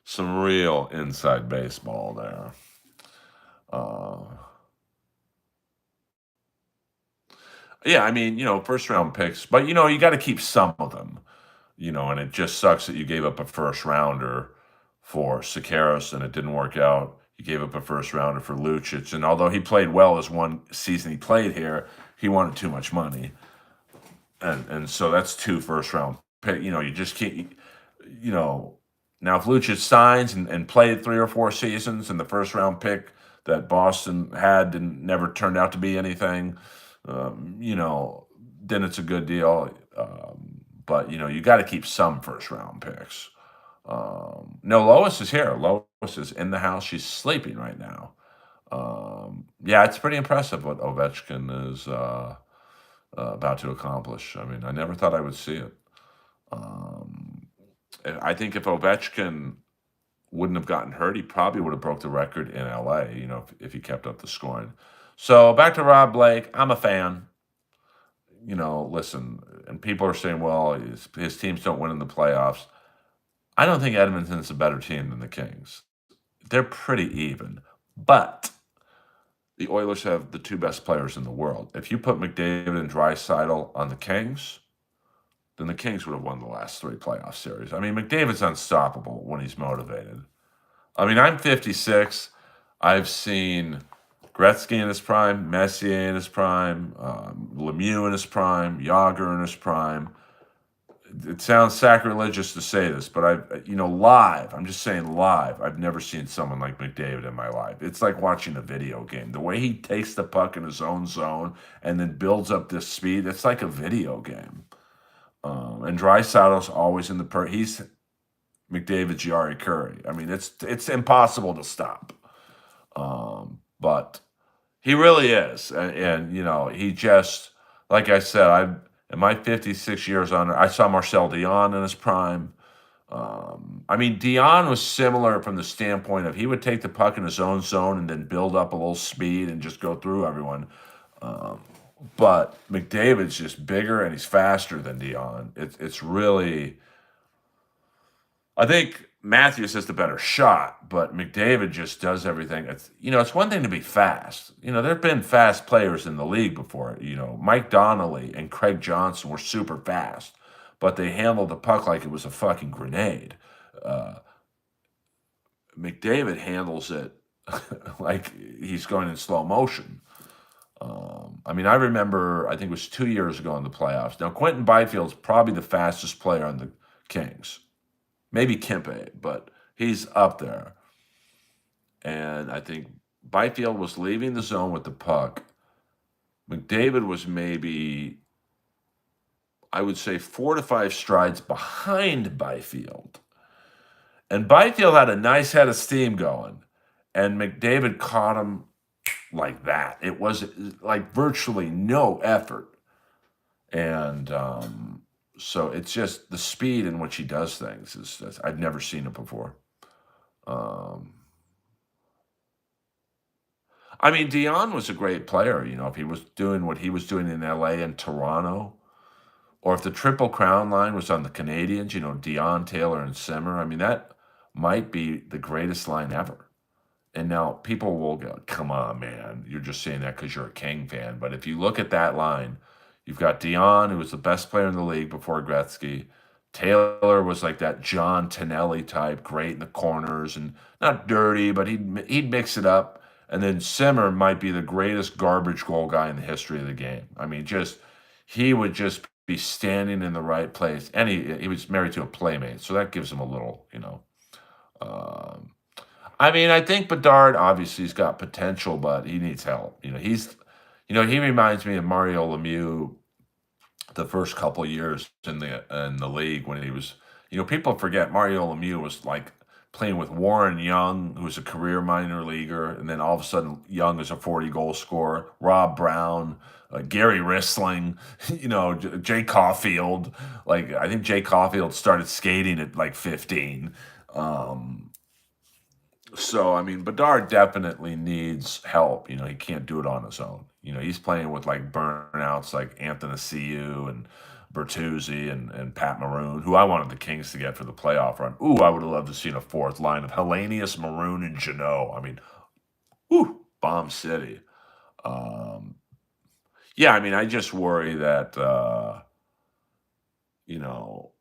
Some real inside baseball there. Uh, yeah, I mean, first round picks, but you got to keep some of them. And it just sucks that you gave up a first rounder for Sakaris and it didn't work out. You gave up a first rounder for Lucic, and although he played well as one season he played here, he wanted too much money, and so that's 2 first round pick. You just can't. You know, Now if Lucic signs and played 3 or 4 seasons, and the first round pick that Boston had didn't never turned out to be anything, then it's a good deal. But you got to keep some first round picks. No, Lois is here. Lois is in the house. She's sleeping right now. Yeah, it's pretty impressive what Ovechkin is about to accomplish. I mean, I never thought I would see it. Um, I think if Ovechkin wouldn't have gotten hurt, he probably would have broke the record in LA, if he kept up the scoring. So back to Rob Blake. I'm a fan. Listen, and people are saying, well, his teams don't win in the playoffs. I don't think Edmonton's a better team than the Kings. They're pretty even. But the Oilers have the 2 best players in the world. If you put McDavid and Draisaitl on the Kings, then the Kings would have won the last 3 playoff series. I mean, McDavid's unstoppable when he's motivated. I mean, I'm 56. I've seen Gretzky in his prime, Messier in his prime, Lemieux in his prime, Yager in his prime. It sounds sacrilegious to say this, but live, I'm just saying live, I've never seen someone like McDavid in my life. It's like watching a video game. The way he takes the puck in his own zone and then builds up this speed, it's like a video game. And Draisaitl's always in the he's McDavid's Jari Curry. I mean, it's impossible to stop. But he really is, and he just, like I said, in my 56 years on, I saw Marcel Dion in his prime. I mean, Dion was similar from the standpoint of he would take the puck in his own zone and then build up a little speed and just go through everyone. But McDavid's just bigger and he's faster than Dion. It's really, I think Matthews has the better shot, but McDavid just does everything. It's one thing to be fast. There have been fast players in the league before. Mike Donnelly and Craig Johnson were super fast, but they handled the puck like it was a fucking grenade. Uh, McDavid handles it like he's going in slow motion. I mean, I remember, I think it was 2 years ago in the playoffs. Now, Quentin Byfield's probably the fastest player on the Kings. Maybe Kempe, but he's up there. And I think Byfield was leaving the zone with the puck. McDavid was maybe, I would say, 4 to 5 strides behind Byfield. And Byfield had a nice head of steam going. And McDavid caught him like that. It was like virtually no effort. And so it's just the speed in which he does things is I've never seen it before. I mean, Dion was a great player. If he was doing what he was doing in LA and Toronto, or if the Triple Crown line was on the Canadians, Dion, Taylor, and Simmer. I mean, that might be the greatest line ever. And now people will go, come on, man. You're just saying that because you're a King fan. But if you look at that line, you've got Dion, who was the best player in the league before Gretzky. Taylor was like that John Tonelli type, great in the corners and not dirty, but he'd mix it up. And then Simmer might be the greatest garbage goal guy in the history of the game. I mean, just he would just be standing in the right place. And he was married to a playmate, so that gives him a little, um, I mean, I think Bedard obviously has got potential, but he needs help. He reminds me of Mario Lemieux the first couple of years in the league when he was. People forget Mario Lemieux was like playing with Warren Young, who was a career minor leaguer, and then all of a sudden Young is a 40-goal scorer. Rob Brown, Gary Rissling, Jay Caulfield. Like I think Jay Caulfield started skating at like 15. Um, so I mean, Bedard definitely needs help. He can't do it on his own. He's playing with like burnouts like Anthony Ciu and Bertuzzi and Pat Maroon, who I wanted the Kings to get for the playoff run. Ooh, I would have loved to seen a fourth line of Hellenius, Maroon, and Jeannot. I mean, ooh, Bomb City. Um, yeah, I mean, I just worry that you know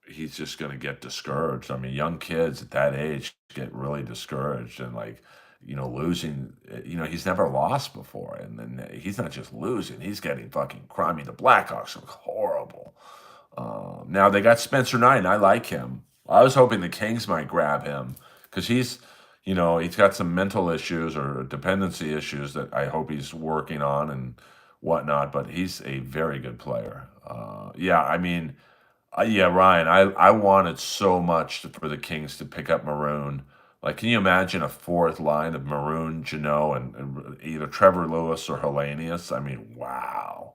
he's just going to get discouraged. I mean, young kids at that age get really discouraged and like, losing. He's never lost before, and then he's not just losing; he's getting fucking crummy. The Blackhawks look horrible. Now they got Spencer Knight, and I like him. I was hoping the Kings might grab him because he's got some mental issues or dependency issues that I hope he's working on and whatnot. But he's a very good player. Yeah, I mean. Yeah, Ryan, I wanted so much for the Kings to pick up Maroon. Like, can you imagine a fourth line of Maroon, Jeannot, and either Trevor Lewis or Hellenius? I mean, wow.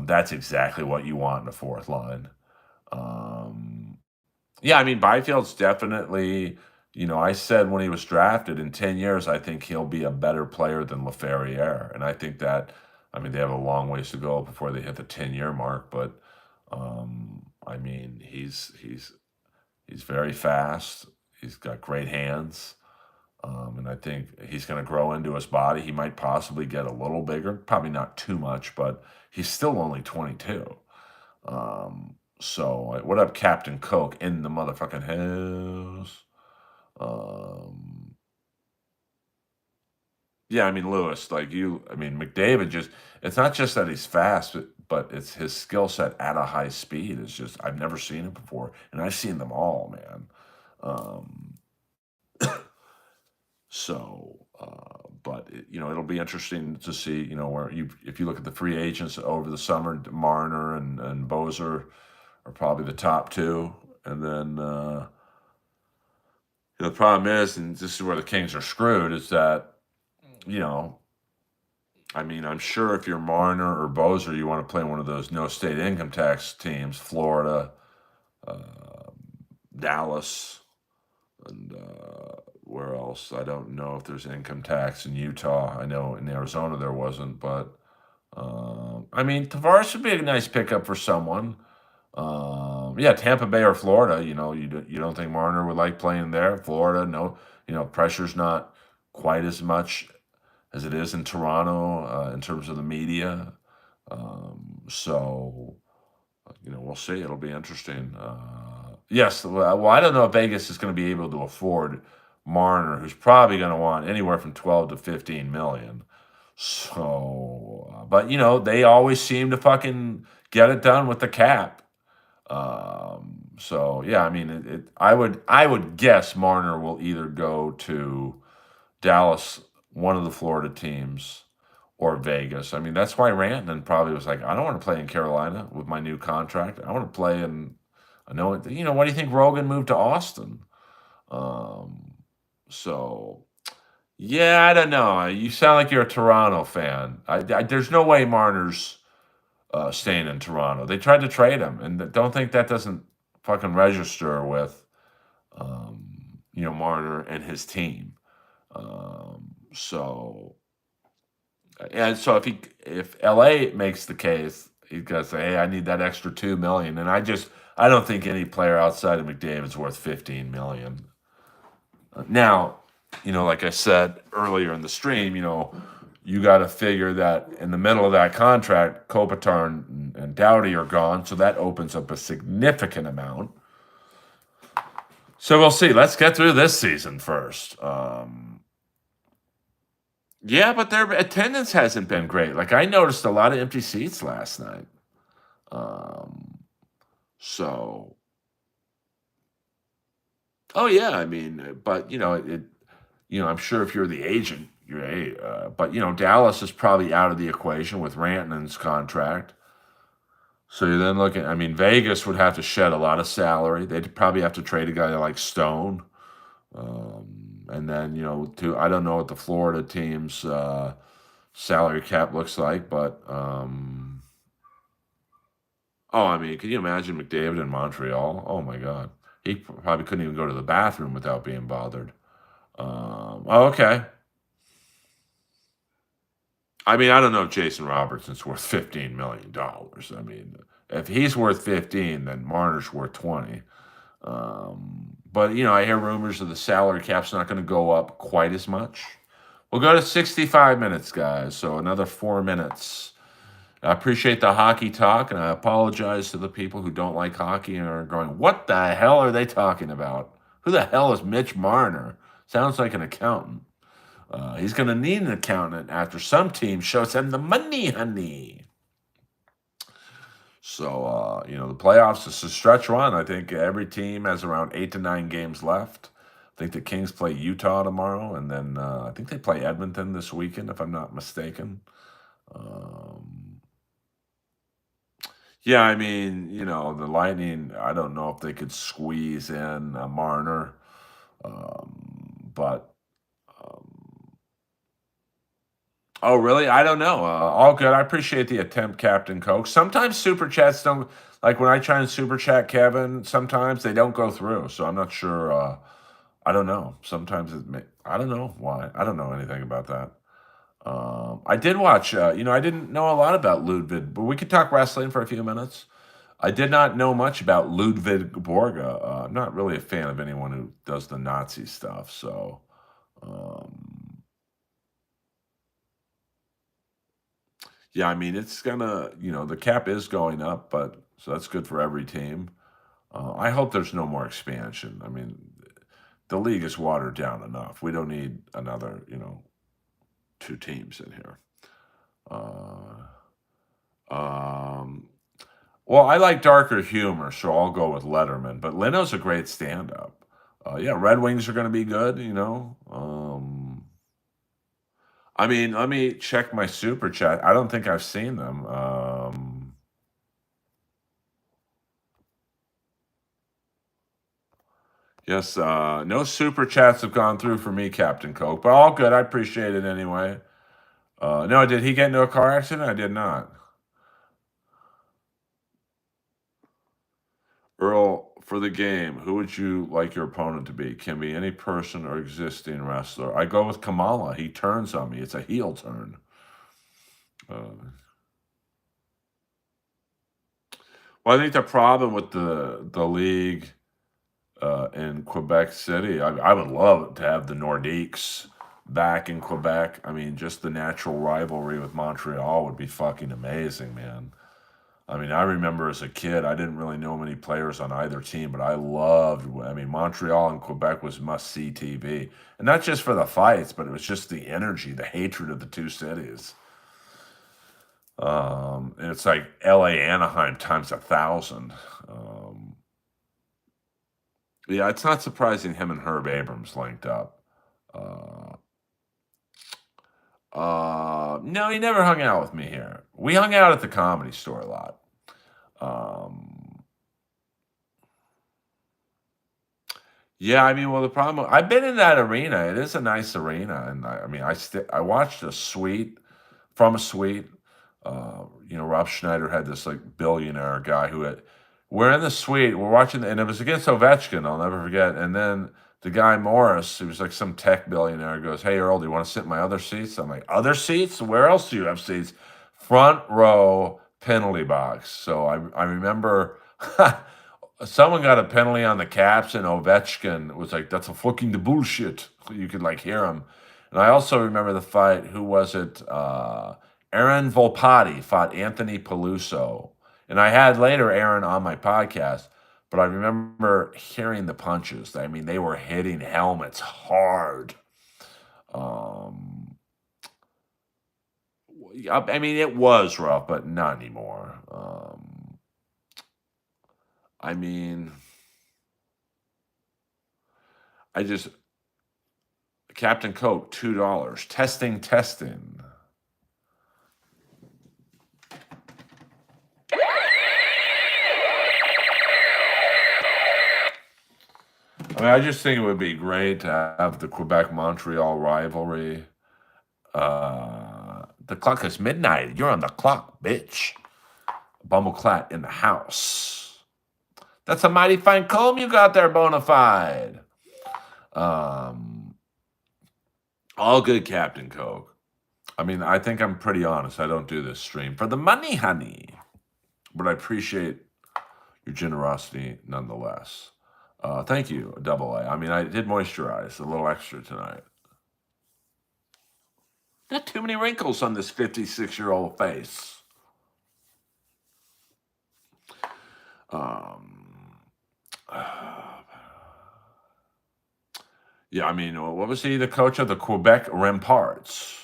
That's exactly what you want in a fourth line. Um, yeah, I mean, Byfield's definitely, I said when he was drafted in 10 years, I think he'll be a better player than LaFerriere. And I think that, I mean, they have a long ways to go before they hit the 10-year mark, but I mean, he's very fast. He's got great hands. And I think he's going to grow into his body. He might possibly get a little bigger, probably not too much, but he's still only 22. So what up, Captain Coke in the motherfucking house? Um, yeah, I mean Lewis, I mean McDavid it's not just that he's fast, but it's his skill set at a high speed. It's just I've never seen it before, and I've seen them all, man. Um, but it'll be interesting to see, where if you look at the free agents over the summer, Marner and Bozer are probably the top two, and then the problem is, and this is where the Kings are screwed, is that you know I mean, I'm sure if you're Marner or Bozer, you want to play one of those no state income tax teams, Florida, uh, Dallas, and where else? I don't know if there's income tax in Utah. I know in Arizona there wasn't, but I mean, Tavares would be a nice pickup for someone. Yeah, Tampa Bay or Florida. You don't think Marner would like playing there? Florida, no. Pressure's not quite as much as it is in Toronto in terms of the media. So, we'll see. It'll be interesting. Yes, well, I don't know if Vegas is going to be able to afford Marner, who's probably going to want anywhere from 12 to 15 million. So, but they always seem to fucking get it done with the cap. So yeah, I mean, I would guess Marner will either go to Dallas, one of the Florida teams, or Vegas. I mean, that's why Rantanen probably was like, I don't want to play in Carolina with my new contract. I want to play in. I know it. What do you think Rogan moved to Austin? Um, so yeah, I don't know. You sound like you're a Toronto fan. There's no way Marner's staying in Toronto. They tried to trade him, and don't think that doesn't fucking register with Marner and his team. So and so if LA makes the case, he's gonna say, "Hey, I need that extra 2 million." And I don't think any player outside of McDavid's worth 15 million. Now, Like I said earlier in the stream, you got to figure that in the middle of that contract, Kopitar and Doughty are gone, so that opens up a significant amount. So we'll see. Let's get through this season first. Yeah, but their attendance hasn't been great. Like I noticed a lot of empty seats last night. Um, so, oh yeah, I mean, but I'm sure if you're the agent, but Dallas is probably out of the equation with Rantanen's contract. So you're then looking. I mean, Vegas would have to shed a lot of salary. They'd probably have to trade a guy like Stone, and then to I don't know what the Florida team's salary cap looks like, but oh, I mean, can you imagine McDavid in Montreal? Oh my God, he probably couldn't even go to the bathroom without being bothered. Oh, okay. I mean, I don't know if Jason Robertson's worth $15 million. I mean, if he's worth 15, then Marner's worth 20. But I hear rumors of the salary cap's not going to go up quite as much. We'll go to 65 minutes, guys. So another 4 minutes. I appreciate the hockey talk, and I apologize to the people who don't like hockey and are going, "What the hell are they talking about? Who the hell is Mitch Marner? Sounds like an accountant." He's going to need an accountant after some team shows him the money, honey. So, the playoffs is a stretch run. I think every team has around 8 to 9 games left. I think the Kings play Utah tomorrow, and then I think they play Edmonton this weekend, if I'm not mistaken. Um, yeah, I mean, the Lightning, I don't know if they could squeeze in a Marner, but. Um, Oh, really? I don't know. All good. I appreciate the attempt, Captain Coke. Sometimes super chats don't like when I try and super chat Kevin. Sometimes they don't go through, so I'm not sure. I don't know. Sometimes I don't know why. I don't know anything about that. I did watch. I didn't know a lot about Ludwig, but we could talk wrestling for a few minutes. I did not know much about Ludwig Borga. I'm not really a fan of anyone who does the Nazi stuff. So. Yeah, I mean, it's gonna, the cap is going up, but so that's good for every team. I hope there's no more expansion. I mean, the league is watered down enough. We don't need another, two teams in here. Uh, um, well, I like darker humor, so I'll go with Letterman. But Leno's a great stand-up. Yeah, Red Wings are going to be good. I mean, let me check my super chat. I don't think I've seen them. Yes, no super chats have gone through for me, Captain Coke, but all good. I appreciate it anyway. No, did he get into a car accident? I did not. Earl, for the game, who would you like your opponent to be? Can be any person or existing wrestler. I go with Kamala. He turns on me. It's a heel turn. Uh, well, I think the problem with the league in Quebec City. I would love to have the Nordiques back in Quebec. I mean, just the natural rivalry with Montreal would be fucking amazing, man. I mean, I remember as a kid, I didn't really know many players on either team, but I loved. I mean, Montreal and Quebec was must see TV, and not just for the fights, but it was just the energy, the hatred of the two cities. And it's like L.A. Anaheim times 1,000. Yeah, it's not surprising him and Herb Abrams linked up. Uh, no, he never hung out with me here. We hung out at the Comedy Store a lot. Um, yeah, I mean, well, the problem I've been in that arena. It is a nice arena, and I mean, I watched a suite from a suite. Rob Schneider had this like billionaire guy who had. We're in the suite. We're watching, and it was against Ovechkin. I'll never forget. And then the guy Morris, who was like some tech billionaire, goes, "Hey Earl, do you want to sit in my other seats?" I'm like, "Other seats? Where else do you have seats?" Front row penalty box. So I remember Someone got a penalty on the Caps, and Ovechkin was like, "That's a fucking the bullshit." You could like hear him. And I also remember the fight. Who was it? Aaron Volpati fought Anthony Peluso, and I had later Aaron on my podcast. But I remember hearing the punches. I mean, they were hitting helmets hard. Um, I mean, it was rough, but not anymore. I mean, I just Captain Coke, $2. Testing, testing. I mean, I just think it would be great to have the Quebec Montreal rivalry. The clock is midnight. You're on the clock, bitch. Bumbleclat in the house. That's a mighty fine comb you got there, Bonafide. All good, Captain Coke. I mean, I think I'm pretty honest. I don't do this stream for the money, honey. But I appreciate your generosity nonetheless. Thank you, Double A. I mean, I did moisturize a little extra tonight. Not too many wrinkles on this 56-year-old face. Yeah, I mean, what was he, the coach of the Quebec Remparts?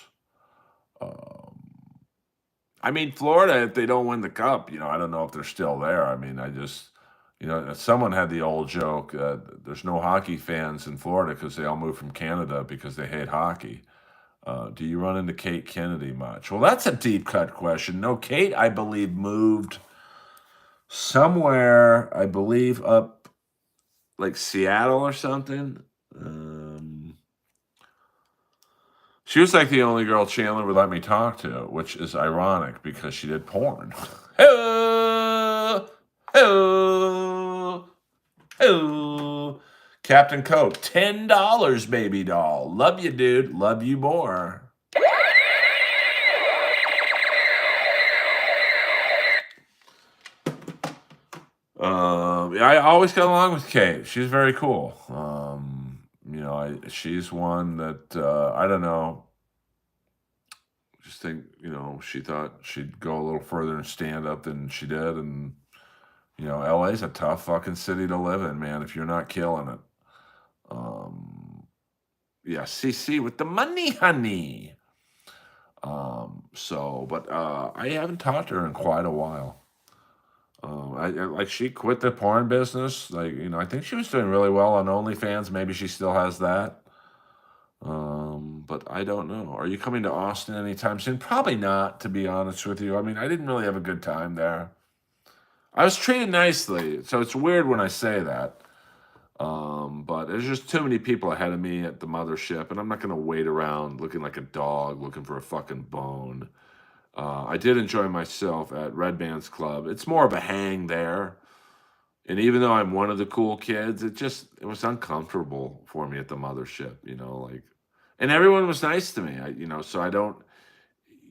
I mean, Florida, if they don't win the cup, I don't know if they're still there. I mean, someone had the old joke, there's no hockey fans in Florida because they all moved from Canada because they hate hockey. Do you run into Kate Kennedy much? Well, that's a deep cut question. No, Kate, I believe, moved somewhere, I believe, up like Seattle or something. She was like the only girl Chandler would let me talk to, which is ironic because she did porn. Hello, hello, hello. Captain Coke, $10, baby doll. Love you, dude. Love you more. I always got along with Kate. She's very cool. She's one that I don't know. Just think, she thought she'd go a little further in stand up than she did, and LA's a tough fucking city to live in, man. If you're not killing it. Yeah, CC with the money, honey. But I haven't talked to her in quite a while. Like she quit the porn business. Like, I think she was doing really well on OnlyFans. Maybe she still has that. But I don't know. Are you coming to Austin anytime soon? Probably not, to be honest with you. I mean, I didn't really have a good time there. I was treated nicely, so it's weird when I say that. But there's just too many people ahead of me at the mothership, and I'm not going to wait around looking like a dog looking for a fucking bone. I did enjoy myself at Red Band's Club. It's more of a hang there. And even though I'm one of the cool kids, it was uncomfortable for me at the mothership, and everyone was nice to me. So I don't,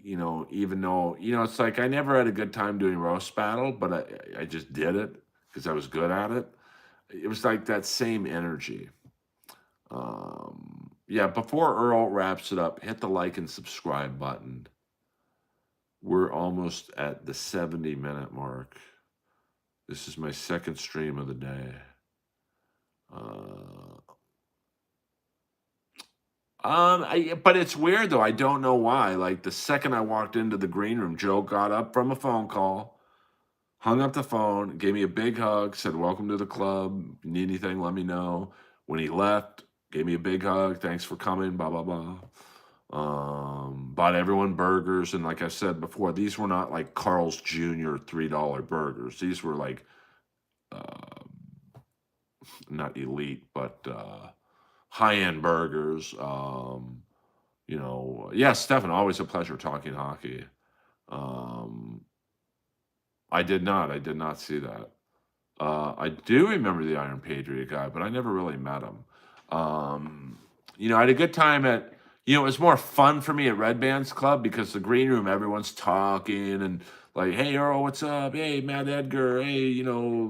even though, it's like I never had a good time doing roast battle, but I just did it because I was good at it. It was like that same energy. Yeah, before Earl wraps it up, hit the like and subscribe button. We're almost at the 70-minute mark. This is my second stream of the day. But it's weird though. I don't know why. Like the second I walked into the green room, Joe got up from a phone call, hung up the phone, gave me a big hug, said, "Welcome to the club. Need anything, let me know." When he left, gave me a big hug. "Thanks for coming, blah, blah, blah." Bought everyone burgers. And like I said before, these were not like Carl's Jr. $3 burgers. These were like, not elite, but high-end burgers. Yeah, Stefan, always a pleasure talking hockey. I did not see that. I do remember the Iron Patriot guy, but I never really met him. I had a good time at It's more fun for me at Red Bands Club because the green room, everyone's talking and like, hey, Earl, what's up? Hey, Matt Edgar. Hey,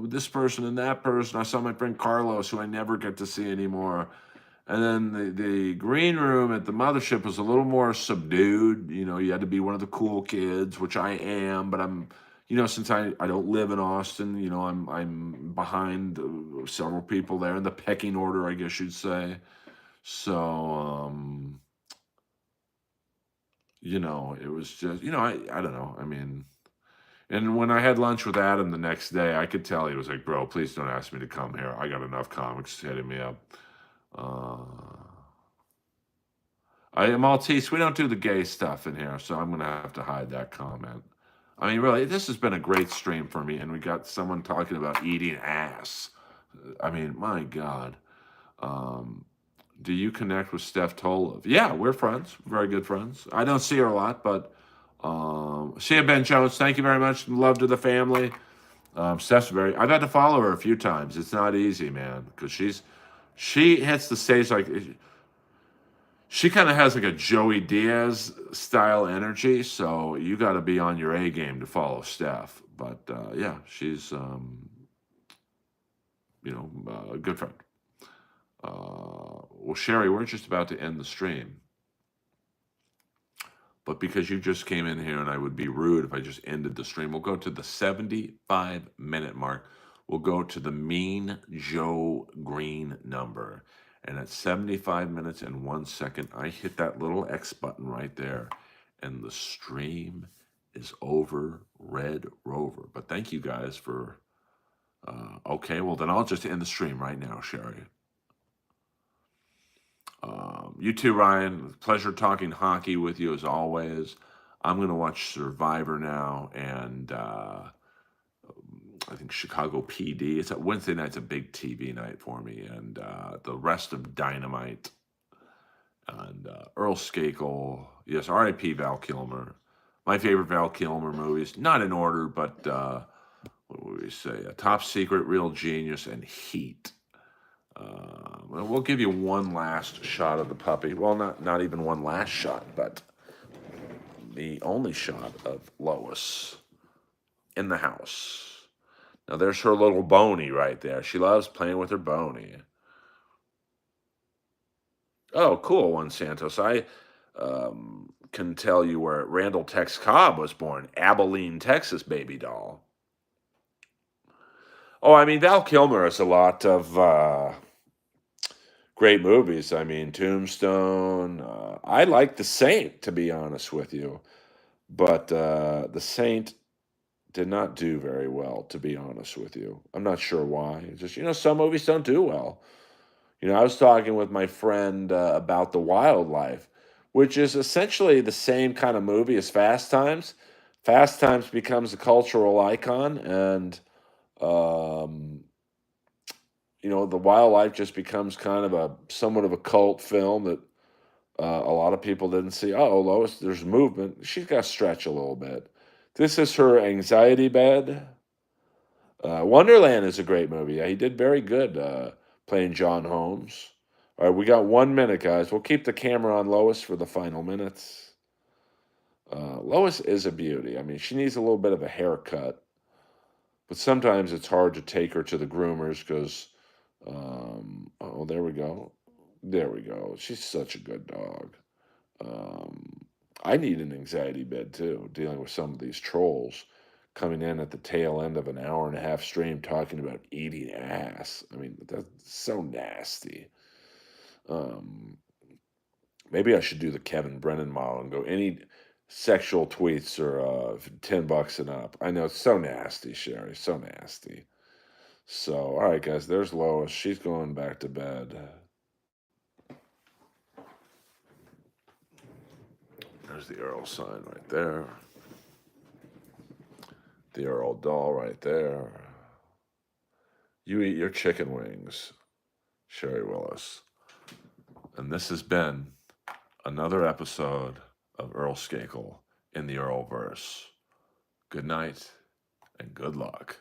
this person and that person. I saw my friend Carlos, who I never get to see anymore. And then the green room at the mothership was a little more subdued. You had to be one of the cool kids, which I am, but since I don't live in Austin, I'm behind several people there in the pecking order, I guess you'd say. So, it was just, I don't know. I mean, and when I had lunch with Adam the next day, I could tell he was like, bro, please don't ask me to come here. I got enough comics hitting me up. Maltese, we don't do the gay stuff in here, so I'm going to have to hide that comment. I mean, really, this has been a great stream for me, and we got someone talking about eating ass. I mean, my God. Do you connect with Steph Tolov? Yeah, we're friends, very good friends. I don't see her a lot, but see you, Ben Jones. Thank you very much. Love to the family. Steph's I've had to follow her a few times. It's not easy, man, because she hits the stage like she kind of has like a Joey Diaz style energy, so you got to be on your A game to follow Steph. But yeah, she's a good friend. Well, Sherry, we're just about to end the stream. But because you just came in here and I would be rude if I just ended the stream, we'll go to the 75-minute mark. We'll go to the Mean Joe Green number. And at 75 minutes and 1 second, I hit that little X button right there. And the stream is over, Red Rover. But thank you guys for... okay, well, then I'll just end the stream right now, Sherry. You too, Ryan. Pleasure talking hockey with you as always. I'm going to watch Survivor now, and I think Chicago PD. It's a Wednesday night's a big TV night for me, and the rest of Dynamite and Earl Skakel. Yes, R.I.P. Val Kilmer. My favorite Val Kilmer movies, not in order, but what would we say? Top Secret, Real Genius, and Heat. We'll give you one last shot of the puppy. Well, not even one last shot, but the only shot of Lois in the house. Now, there's her little Boney right there. She loves playing with her Boney. Oh, cool one, Santos. I can tell you where Randall Tex Cobb was born. Abilene, Texas, baby doll. Oh, I mean, Val Kilmer has a lot of... great movies. I mean, Tombstone. I like The Saint, to be honest with you. But The Saint did not do very well, to be honest with you. I'm not sure why. It's just, some movies don't do well. I was talking with my friend about The Wildlife, which is essentially the same kind of movie as Fast Times. Fast Times becomes a cultural icon, and The Wildlife just becomes kind of somewhat of a cult film that a lot of people didn't see. Oh, Lois, there's movement. She's got to stretch a little bit. This is her anxiety bed. Wonderland is a great movie. Yeah, he did very good playing John Holmes. All right, we got 1 minute, guys. We'll keep the camera on Lois for the final minutes. Lois is a beauty. I mean, she needs a little bit of a haircut, but sometimes it's hard to take her to the groomers because... oh, there we go. There we go. She's such a good dog. I need an anxiety bed too, dealing with some of these trolls coming in at the tail end of an hour-and-a-half stream talking about eating ass. I mean, that's so nasty. Maybe I should do the Kevin Brennan model and go any sexual tweets are $10 and up. I know it's so nasty, Sherry, so nasty. So, all right, guys, there's Lois. She's going back to bed. There's the Earl sign right there. The Earl doll right there. You eat your chicken wings, Sherry Willis. And this has been another episode of Earl Skakel in the Earlverse. Good night and good luck.